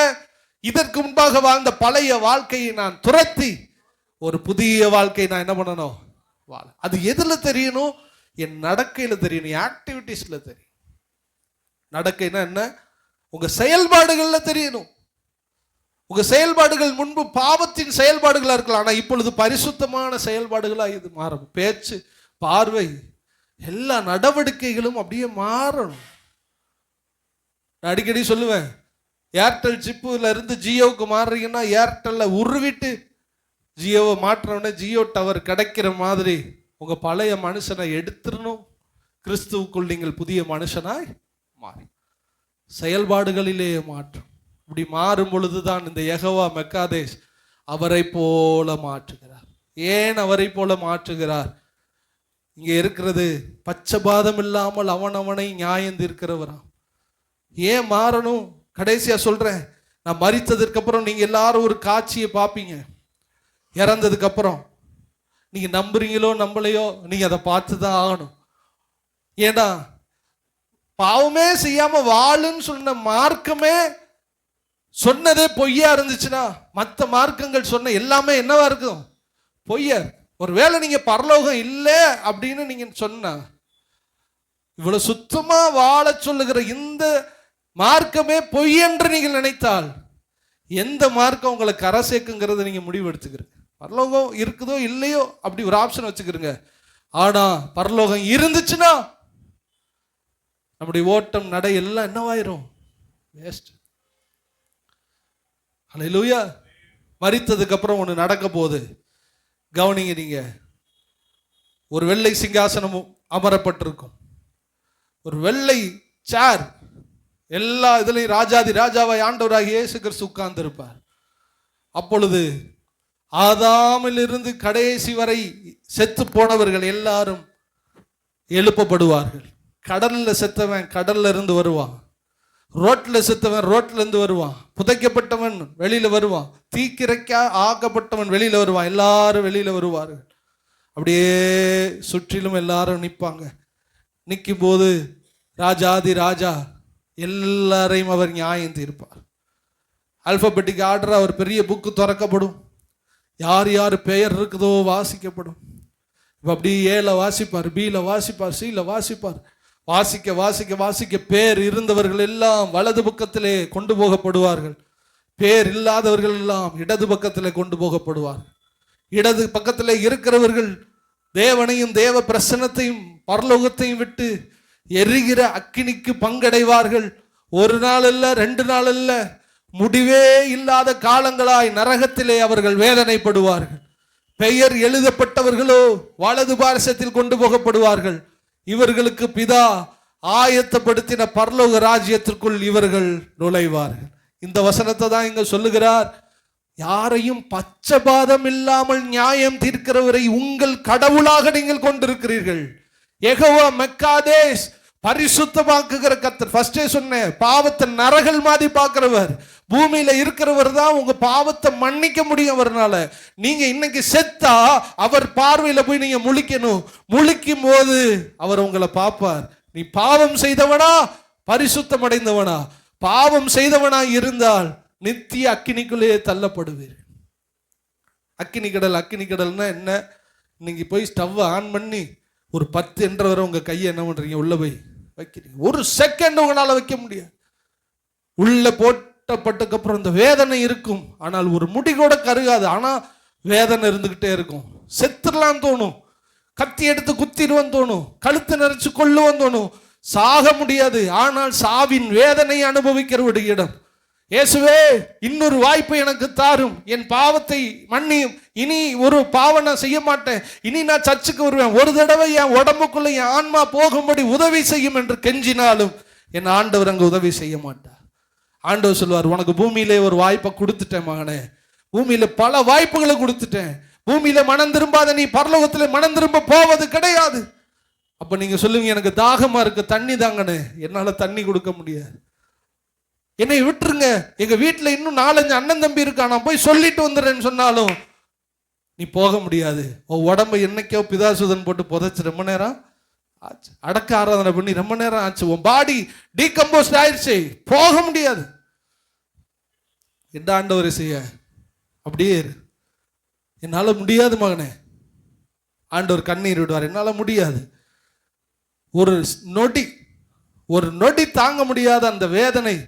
[SPEAKER 1] இதற்கு முன்பாக வாழ்ந்த பழைய வாழ்க்கையை நான் துரத்தி ஒரு புதிய வாழ்க்கை நான் என்ன பண்ணணும்? வாழ. அது எதுல தெரியணும்? என் நடக்கையில தெரியணும், ஆக்டிவிட்டிஸ்ல தெரியும். நடக்கைனா என்ன? உங்க செயல்பாடுகள்ல தெரியணும். உங்க செயல்பாடுகள் முன்பு பாவத்தின் செயல்பாடுகளா இருக்கலாம், ஆனா இப்பொழுது பரிசுத்தமான செயல்பாடுகளா இது மாறும். பேச்சு, பார்வை, எல்லா நடவடிக்கைகளும் அப்படியே மாறணும். நான் அடிக்கடி சொல்லுவேன், ஏர்டெல் சிப்புல இருந்து ஜியோவுக்கு மாறுறீங்கன்னா ஏர்டெல்ல உருவிட்டு ஜியோவை மாற்றவுடனே ஜியோ டவர் கிடைக்கிற மாதிரி உங்க பழைய மனுஷனை எடுத்துடணும். கிறிஸ்துவுக்குள் நீங்கள் புதிய மனுஷனாய் மாறி செயல்பாடுகளிலே மாற்றும். இப்படி மாறும் பொழுதுதான் இந்த யெகோவா மெக்காதேஷ் அவரை போல மாற்றுகிறார். ஏன் அவரை போல மாற்றுகிறார்? இங்கே இருக்கிறது பட்சபாதம் இல்லாமல் அவனவனை நியாயம் தீர்க்கிறவராம். ஏன் மாறணும்? கடைசியா சொல்றேன், நான் மரித்ததற்கு அப்புறம் நீங்க எல்லாரும் ஒரு காட்சியை பார்ப்பீங்க. இறந்ததுக்கு அப்புறம் நீங்க நம்புறீங்களோ நம்பலையோ, நீங்க அதை பார்த்துதான் ஆகணும். ஏன்னா பாவமே செய்யாம வாழுன்னு சொன்ன மார்க்கமே சொன்னதே பொய்யா இருந்துச்சுன்னா மற்ற மார்க்கங்கள் சொன்ன எல்லாமே என்னவா இருக்கும்? பொய்யா. ஒருவேளை நீங்க பரலோகம் இல்லை அப்படின்னு நீங்க சொன்ன, இவ்வளவு சுத்தமா வாழ சொல்லுகிற இந்த மார்க்கமே பொய் என்று நீங்கள் நினைத்தால் எந்த மார்க்கம் உங்களை கரை சேர்க்குங்கிறத நீங்க முடிவு எடுத்துக்கிறீங்க. பரலோகம் இருக்குதோ இல்லையோ அப்படி ஒரு ஆப்ஷன் வச்சுக்கிறீங்க. ஆனா பரலோகம் இருந்துச்சுன்னா நம்முடைய ஓட்டம் நடை எல்லாம் என்னவாயிரும்? வேஸ்ட். ஹல்லேலூயா. மரித்ததுக்கு அப்புறம் ஒன்று நடக்க போகுது, கவனிங்க. நீங்க ஒரு வெள்ளை சிங்காசனமும் அமரப்பட்டிருக்கும், ஒரு வெள்ளை சேர், எல்லா இதுலையும் ராஜாதி ராஜாவாய் ஆண்டவராகிய இயேசு கிறிஸ்து உட்கார்ந்து இருப்பார். அப்பொழுது ஆதாமிலிருந்து கடைசி வரை செத்து போனவர்கள் எல்லாரும் எழுப்பப்படுவார்கள். கடல்ல செத்தவன் கடல்ல இருந்து வருவான், ரோட்ல செத்தவன் ரோட்ல இருந்து வருவான், புதைக்கப்பட்டவன் வெளியில வருவான், தீக்கிரைக்க ஆக்கப்பட்டவன் வெளியில வருவான். எல்லாரும் வெளியில வருவார்கள். அப்படியே சுற்றிலும் எல்லாரும் நிற்பாங்க. நிற்கும் போது ராஜாதி ராஜா எல்லாரையும் அவர் நியாயம் தீர்ப்பார். அல்பபெட்டிக் ஆர்டர் அவர் பெரிய புக்கு திறக்கப்படும். யார் யார் பெயர் இருக்குதோ வாசிக்கப்படும். இப்போ அப்படி ஏல வாசிப்பார், பீல வாசிப்பார், சீல வாசிப்பார். வாசிக்க வாசிக்க வாசிக்க பேர் இருந்தவர்கள் எல்லாம் வலது பக்கத்திலே கொண்டு போகப்படுவார்கள், பேர் இல்லாதவர்கள் எல்லாம் இடது பக்கத்திலே கொண்டு போகப்படுவார்கள். இடது பக்கத்திலே இருக்கிறவர்கள் தேவனையும் தேவ பிரசன்னத்தையும் பரலோகத்தையும் விட்டு எரிகிற அக்கினிக்கு பங்கடைவார்கள். ஒரு நாள் அல்ல, 2 நாள் அல்ல, முடிவே இல்லாத காலங்களாய் நரகத்திலே அவர்கள் வேதனைப்படுவார்கள். பெயர் எழுதப்பட்டவர்களோ வலது பாரசத்தில் கொண்டு போகப்படுவார்கள். இவர்களுக்கு பிதா ஆயத்தப்படுத்தின பரலோக ராஜ்யத்திற்குள் இவர்கள் நுழைவார்கள். இந்த வசனத்தை தான் இங்க சொல்லுகிறார். யாரையும் பச்சபாதம் இல்லாமல் நியாயம் தீர்க்கிறவரை உங்கள் கடவுளாக நீங்கள் கொண்டிருக்கிறீர்கள். யெகோவா மெக்காதேஸ், பரிசுத்தமாக்குகிற கர்த்தர். ஃபர்ஸ்டே சொன்னேன், பாவத்தை நரகல் மாதிரி பார்க்கிறவர். பூமியில இருக்கிறவர் தான் உங்க பாவத்தை மன்னிக்க முடியும் அவர்னால. நீங்க இன்னைக்கு செத்தா அவர் பார்வையில போய் நீங்க முழிக்கணும். முழிக்கும் போது அவர் உங்களை பார்ப்பார். நீ பாவம் செய்தவனா பரிசுத்தம் அடைந்தவனா? பாவம் செய்தவனா இருந்தால் நித்திய அக்கினிக்குள்ளேயே தள்ளப்படுவீர். அக்கினி கடல். அக்கினி கடல்னா என்ன? இன்னைக்கு போய் ஸ்டவ் ஆன் பண்ணி ஒரு 10 என்ற வரை உங்க கையை என்ன பண்றீங்க? உள்ள போய் வைக்கிறீங்க. ஒரு செகண்ட் உங்களால வைக்க முடியாது. உள்ள போட்டப்பட்டதுக்கு அப்புறம் இந்த வேதனை இருக்கும், ஆனால் ஒரு முடி கூட கருகாது. ஆனா வேதனை இருந்துகிட்டே இருக்கும். செத்துடலாம் தோணும், கத்தி எடுத்து குத்திடுவான் தோணும், கழுத்து நெரிச்சு கொள்ளுவான் தோணும். சாக முடியாது, ஆனால் சாவின் வேதனை அனுபவிக்கிற ஒரு இடம். இயேசுவே, இன்னொரு வாய்ப்பு எனக்கு தாரும், என் பாவத்தை மன்னியும், இனி ஒரு பாவம் நான் செய்ய மாட்டேன், இனி நான் சர்ச்சுக்கு வருவேன், ஒரு தடவை என் உடம்புக்குள்ள என் ஆன்மா போகும்படி உதவி செய்யும் என்று கெஞ்சினாலும் என் ஆண்டவர் அங்கு உதவி செய்ய மாட்டார். ஆண்டவர் சொல்வார், உனக்கு பூமியிலே ஒரு வாய்ப்பை கொடுத்துட்டேன் மகனே, பூமியில பல வாய்ப்புகளை கொடுத்துட்டேன், பூமியில மனம் திரும்பாத நீ பரலோகத்திலே மனம் திரும்ப போவது கிடையாது. அப்ப நீங்க சொல்லுவீங்க, எனக்கு தாகமா இருக்கு, தண்ணி தாங்கன்னு. என்னால தண்ணி கொடுக்க முடியாது, என்னை விட்டுருங்க, எங்க வீட்டுல இன்னும் 4-5 அண்ணன் தம்பி இருக்கா, நான் போய் சொல்லிட்டு வந்துடுறேன்னு சொன்னாலும் நீ போக முடியாது. உன் உடம்பு என்னைக்கோ பிதாசுதன் போட்டு புதைச்சு ரொம்ப நேரம் ஆச்சு, அடக்க ஆராதனை பண்ணி ரொம்ப நேரம் ஆச்சு, உன் பாடி டீகம்போஸ்ட் ஆயிடுச்சு, போக முடியாது. என்ன ஆண்டவர் செய்ய? அப்படியே என்னால முடியாது மகனே. ஆண்டவர் கண்ணீர் விடுவார், என்னால முடியாது. ஒரு நொடி தாங்க முடியாத அந்த வேதனை.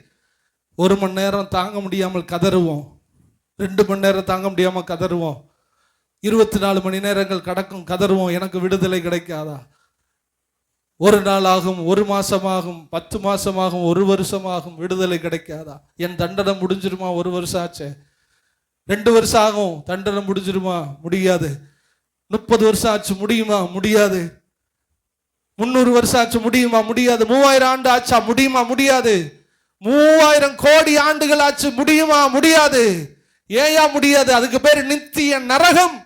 [SPEAKER 1] 1 மணி நேரம் தாங்க முடியாமல் கதறுவோம், 2 மணி நேரம் தாங்க முடியாமல் கதறுவோம், 24 மணி நேரங்கள் கடக்கும் கதறுவோம், எனக்கு விடுதலை கிடைக்காதா? 1 நாள் ஆகும், 1 மாசம் ஆகும், 10 மாசம் ஆகும், 1 வருஷம் ஆகும், விடுதலை கிடைக்காதா? என் தண்டனை முடிஞ்சிருமா? 1 வருஷம் ஆச்சு. 2 வருஷம் ஆகும், தண்டனை முடிஞ்சிருமா? முடியாது. 30 வருஷம் ஆச்சு, முடியுமா? முடியாது. 300 வருஷம் ஆச்சு, முடியுமா? முடியாது. 3000 ஆண்டு ஆச்சா? முடியுமா? முடியாது. 3000 கோடி ஆண்டுகள் ஆச்சு, முடியுமா? முடியாது. ஏயா முடியாது? அதுக்கு பேர் நித்திய நரகம்.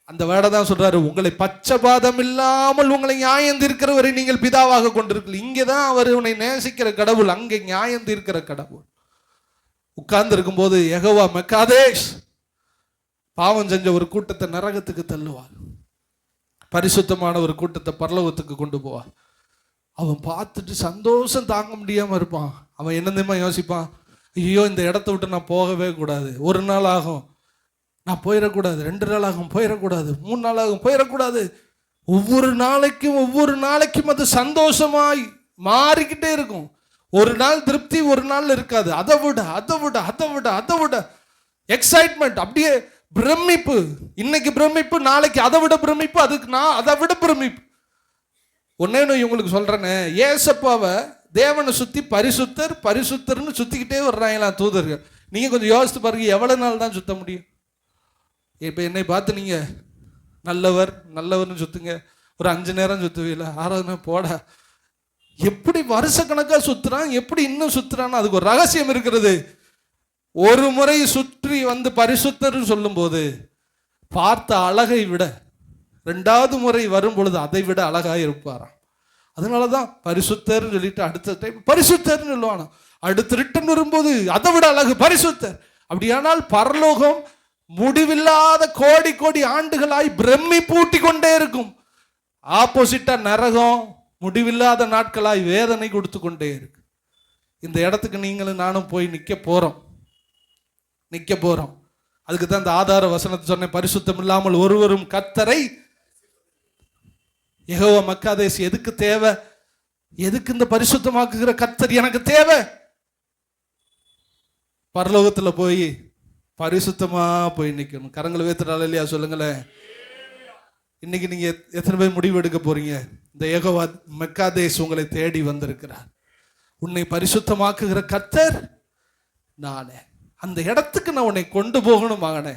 [SPEAKER 1] அந்த வேட தான் சொல்றாரு, உங்களை பச்சபாதம் இல்லாமல் உங்களை நியாயம் தீர்க்கிறவரை நீங்கள் பிதாவாக கொண்டிருக்கீங்க. இங்கதான் அவர் உன்னை நேசிக்கிற கடவுள், அங்கே நியாயம் தீர்க்கிற கடவுள். உட்கார்ந்து இருக்கும் போது யெகோவா மெக்காதேஷ் பாவம் செஞ்ச ஒரு கூட்டத்தை நரகத்துக்கு தள்ளுவார், பரிசுத்தமான ஒரு கூட்டத்தை பரலோகத்துக்கு கொண்டு போவார். அவன் பார்த்துட்டு சந்தோஷம் தாங்க முடியாம இருப்பான். அவன் என்ன தெரியுமா யோசிப்பான், ஐயோ இந்த இடத்த விட்டு நான் போகவே கூடாது, ஒரு நாள் ஆகும் நான் போயிடக்கூடாது, 2 நாள் ஆகும் போயிடக்கூடாது, 3 நாள் ஆகும் போயிடக்கூடாது. ஒவ்வொரு நாளைக்கும் அது சந்தோஷமாய் மாறிக்கிட்டே இருக்கும். ஒரு நாள் திருப்தி, ஒரு நாள் இருக்காது. அதை விட எக்ஸைட்மெண்ட், அப்படியே பிரமிப்பு. இன்னைக்கு பிரமிப்பு, நாளைக்கு அதை விட பிரமிப்பு, அதுக்கு நான் அதை விட பிரமிப்பு. ஒன்னே இவங்களுக்கு சொல்றேன்னு, ஏசப்பாவை தேவனை சுத்தி பரிசுத்தர்னு சுத்திக்கிட்டே வர்றாங்களா தூதர்கள். நீங்க கொஞ்சம் யோசித்து பாருங்க, எவ்வளவு நாள் தான் சுத்த முடியும்? இப்ப என்னை பார்த்து நீங்க நல்லவர்னு சுத்துங்க, ஒரு 5 நேரம் சுத்துவீங்களா? 6வது போடா. எப்படி வருஷக்கணக்கா சுத்துறான், எப்படி இன்னும் சுத்துறான்னு அதுக்கு ஒரு ரகசியம் இருக்கிறது. ஒரு முறை சுற்றி வந்து பரிசுத்தர்னு சொல்லும் போது பார்த்த அழகை விட 2வது முறை வரும் பொழுது அதை விட அழகாக இருப்பாராம். அதனாலதான் பரிசுத்தர்னு சொல்லிட்டு அடுத்த டைம் பரிசுத்தர்னு சொல்லுவானா, அடுத்து ரிட்டன் வரும்போது அதை விட அழகு பரிசுத்தர். அப்படியானால் பரலோகம் முடிவில்லாத கோடி ஆண்டுகளாய் பிரமிப்பூட்டி கொண்டே இருக்கும். ஆப்போசிட்டா நரகம் முடிவில்லாத நாட்களாய் வேதனை கொடுத்து கொண்டே இருக்கு. இந்த இடத்துக்கு நீங்களும் நானும் போய் நிக்க போறோம். அதுக்கு தான் இந்த ஆதார வசனத்தை சொன்னேன், பரிசுத்தம் இல்லாமல் ஒருவரும் கர்த்தரை. யெகோவா மக்காதேஸ் எதுக்கு தேவை? எதுக்கு இந்த பரிசுத்தமாக்குகிற கர்த்தர் எனக்கு தேவை? பரலோகத்துல போய் பரிசுத்தமா போய் நிக்கணும். கரங்களை வேத்துறாள் இல்லையா? சொல்லுங்களேன். இன்னைக்கு நீங்க எத்தனை பேர் முடிவு எடுக்க போறீங்க? இந்த யெகோவா மக்காதேஸ் உங்களை தேடி வந்திருக்கிறார். உன்னை பரிசுத்தமாக்குகிற கர்த்தர் நானே. அந்த இடத்துக்கு நான் உன்னை கொண்டு போகணும் மகனே.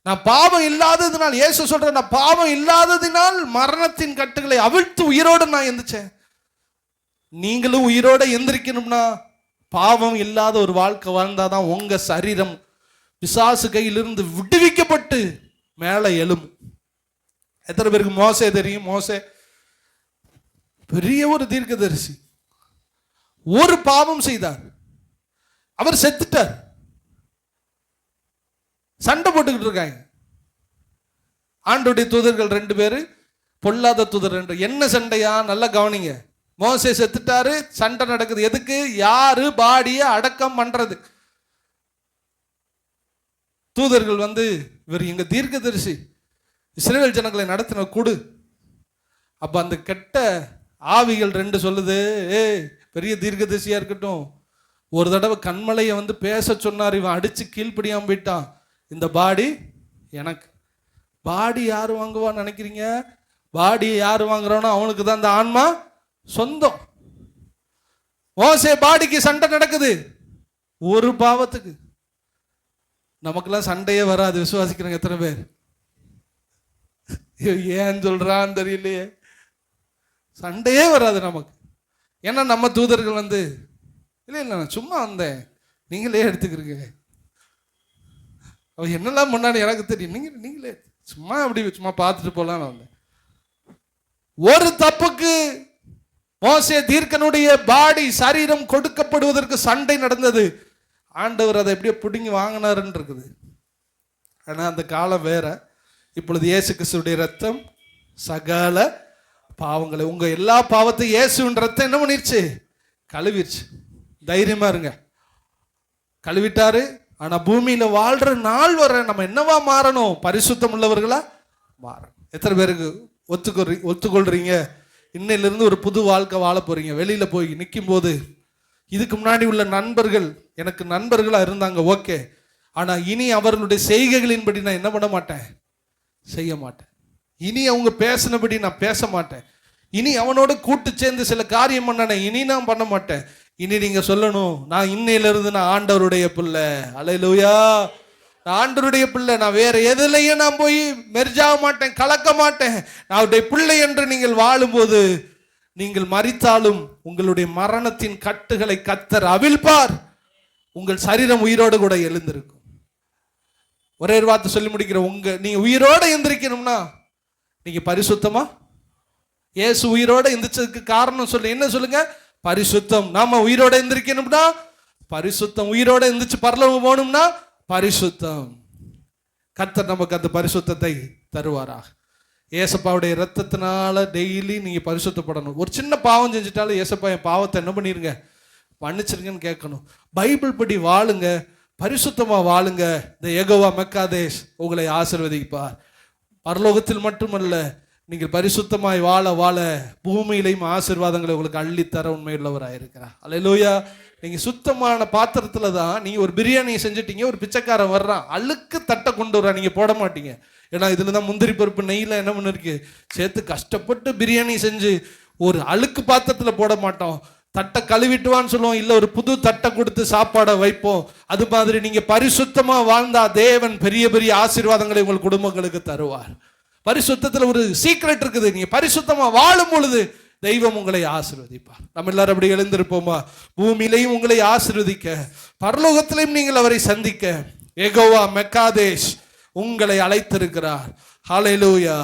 [SPEAKER 1] நான் பாவம் இல்லாததினால், இயேசு சொல்றேன், நான் பாவம் இல்லாததினால் மரணத்தின் கட்டுகளை அவிழ்த்து உயிரோடு நான் எந்திரிச்சேன். நீங்களும் உயிரோட எந்திரிக்கணும்னா பாவம் இல்லாத ஒரு வாழ்க்கை வாழ்ந்தாதான் உங்க சரீரம் பிசாசு கையிலிருந்து விடுவிக்கப்பட்டு மேலே எழும். எத்தனை பேருக்கு மோசே தெரியும்? மோசே பெரிய ஒரு தீர்க்கதரிசி. ஒரு பாவம் செய்தார், அவர் செத்துட்டார். சண்டை போட்டுக்கிட்டு இருக்காங்க. ஆண்டோடைய தூதர்கள் 2 பேரு, பொல்லாத தூதர் 2. என்ன சண்டையா? நல்லா கவனிங்க. மோசே செத்துட்டாரு, சண்டை நடக்குது. எதுக்கு? யாரு பாடிய அடக்கம் பண்றது. தூதர்கள் வந்து, இவர் எங்க தீர்க்கதரிசி, இஸ்ரவேல் ஜனங்களை நடத்தின கூடு. அப்ப அந்த கெட்ட ஆவிகள் 2 சொல்லுது, பெரிய தீர்க்கதரிசியா இருக்கட்டும், ஒரு தடவை கண்மலையை வந்து பேச சொன்னார், இவன் அடிச்சு கீழ்ப்படியாம போயிட்டான். இந்த பாடி எனக்கு. பாடி யாரு வாங்குவான்னு நினைக்கிறீங்க? பாடியை யாரு வாங்குறானோ அவனுக்கு தான் இந்த ஆன்மா சொந்தம். மோசே பாடிக்கு சண்டை நடக்குது ஒரு பாவத்துக்கு. நமக்கெல்லாம் சண்டையே வராது. விசுவாசிக்கிறவங்க எத்தனை பேர்? ஏன் சொல்றான்னு தெரியலையே. சண்டையே வராது நமக்கு. ஏன்னா நம்ம தூதர்கள் வந்து, இல்லை நான் சும்மா வந்தேன், நீங்களே எடுத்துக்கிறீங்க. அவன் என்னெல்லாம் முன்னாடி எனக்கு தெரியும், நீங்களே சும்மா அப்படி சும்மா பார்த்துட்டு போலாம் வந்தேன். ஒரு தப்புக்கு மோசே தீர்க்கனுடைய பாடி சரீரம் கொடுக்கப்படுவதற்கு சண்டை நடந்தது. ஆண்டவர் அதை எப்படியோ பிடுங்கி வாங்கினாருன்னு இருக்குது. ஆனால் அந்த காலம் வேற. இப்பொழுது இயேசு கிறிஸ்துடைய ரத்தம் சகல பாவங்களை, உங்க எல்லா பாவத்தையும் இயேசுவின் ரத்தம் என்ன பண்ணிருச்சு? கழுவிருச்சு. தைரியமா இருங்க. கழுவிட்டாரு. ஆனா பூமியில வாழ்ற நாள் வர நம்ம என்னவா மாறணும்? பரிசுத்தம் உள்ளவர்களா மாறணும். எத்தனை பேருக்கு ஒத்துக்கொள்றீங்க? இன்னையிலிருந்து ஒரு புது வாழ்க்கை வாழ போறீங்க. வெளியில போய் நிற்கும் போது, இதுக்கு முன்னாடி உள்ள நண்பர்கள் எனக்கு நண்பர்களா இருந்தாங்க, ஓகே. ஆனா இனி அவர்களுடைய செய்கைகளின்படி நான் என்ன பண்ண மாட்டேன்? செய்ய மாட்டேன். இனி அவங்க பேசினபடி நான் பேச மாட்டேன். இனி அவனோட கூட்டு சேர்ந்து சில காரியம் பண்ண இனி நான் பண்ண மாட்டேன். இனி நீங்க சொல்லணும், நான் இன்னையிலிருந்து நான் ஆண்டவருடைய பிள்ளை. அல்லேலூயா. நான் ஆண்டவருடைய பிள்ளை. நான் வேற எதுலையும் நான் போய் மெர்ஜாக மாட்டேன், கலக்க மாட்டேன். நான் அவருடைய பிள்ளை என்று நீங்கள் வாழும்போது, நீங்கள் மரித்தாலும் உங்களுடைய மரணத்தின் கட்டுகளை கர்த்தர் அவிழ்ப்பார். உங்கள் சரீரம் உயிரோடு கூட எழுந்திருக்கும். ஒரே ஒரு வார்த்தை சொல்லி முடிக்கிற, நீங்க உயிரோட எந்திரிக்கணும்னா நீங்க பரிசுத்தமா, இயேசு உயிரோட எந்திரிச்சதுக்கு காரணம் சொல்லு, என்ன சொல்லுங்க? பரிசுத்தம். நாம உயிரோட எந்திரிக்கணும்னா பரிசுத்தம். உயிரோட எந்திரிச்சு பரலோகம் போகணும்னா பரிசுத்தம். கர்த்தர் நமக்கு அந்த பரிசுத்தத்தை தருவாராக. ஏசப்பாவுடைய ரத்தத்தினால டெய்லி நீங்க பரிசுத்தப்படணும். ஒரு சின்ன பாவம் செஞ்சுட்டாலும் ஏசப்பா என் பாவத்தை என்ன பண்ணிருங்க? மன்னிச்சிருங்கன்னு கேட்கணும். பைபிள் படி வாழுங்க, பரிசுத்தமா வாழுங்க. இந்த யெகோவா மெக்காதேஷ் உங்களை ஆசீர்வதிப்பார். பரலோகத்தில் மட்டுமல்ல, நீங்கள் பரிசுத்தமாய் வாழ வாழ பூமியிலையும் ஆசீர்வாதங்களை உங்களுக்கு அள்ளித்தர உண்மையுள்ளவராயிருக்கிறார். அல்லேலூயா. நீங்க சுத்தமான பாத்திரத்துல தான் நீங்க ஒரு பிரியாணி செஞ்சுட்டீங்க, ஒரு பிச்சைக்காரன் வர்றான், அழுக்கு தட்டை கொண்டு வர்றான், நீங்க போட மாட்டீங்க. ஏன்னா இதுல தான் முந்திரி பருப்பு நெய்ல என்ன பண்ணிருக்கு சேர்த்து கஷ்டப்பட்டு பிரியாணி செஞ்சு ஒரு அழுக்கு பாத்திரத்துல போட மாட்டோம். தட்டை கழுவிட்டுவான்னு சொல்லுவோம், இல்ல ஒரு புது தட்டை கொடுத்து சாப்பாடை வைப்போம். அது மாதிரி நீங்க பரிசுத்தமா வாழ்ந்தா தேவன் பெரிய பெரிய ஆசீர்வாதங்களை உங்கள் குடும்பங்களுக்கு தருவார். பரிசுத்தத்துல ஒரு சீக்ரெட் இருக்குது. நீங்க பரிசுத்தமா வாழும் பொழுது தெய்வம் உங்களை ஆசீர்வதிப்பார். நம்ம எல்லாரும் அப்படி எழுந்திருப்போமா? பூமியிலையும் உங்களை ஆசீர்வதிக்க, பரலோகத்திலையும் நீங்கள் அவரை சந்திக்க யெகோவா மெக்காதேஷ் உங்களை அழைத்திருக்கிறார். ஹல்லேலூயா.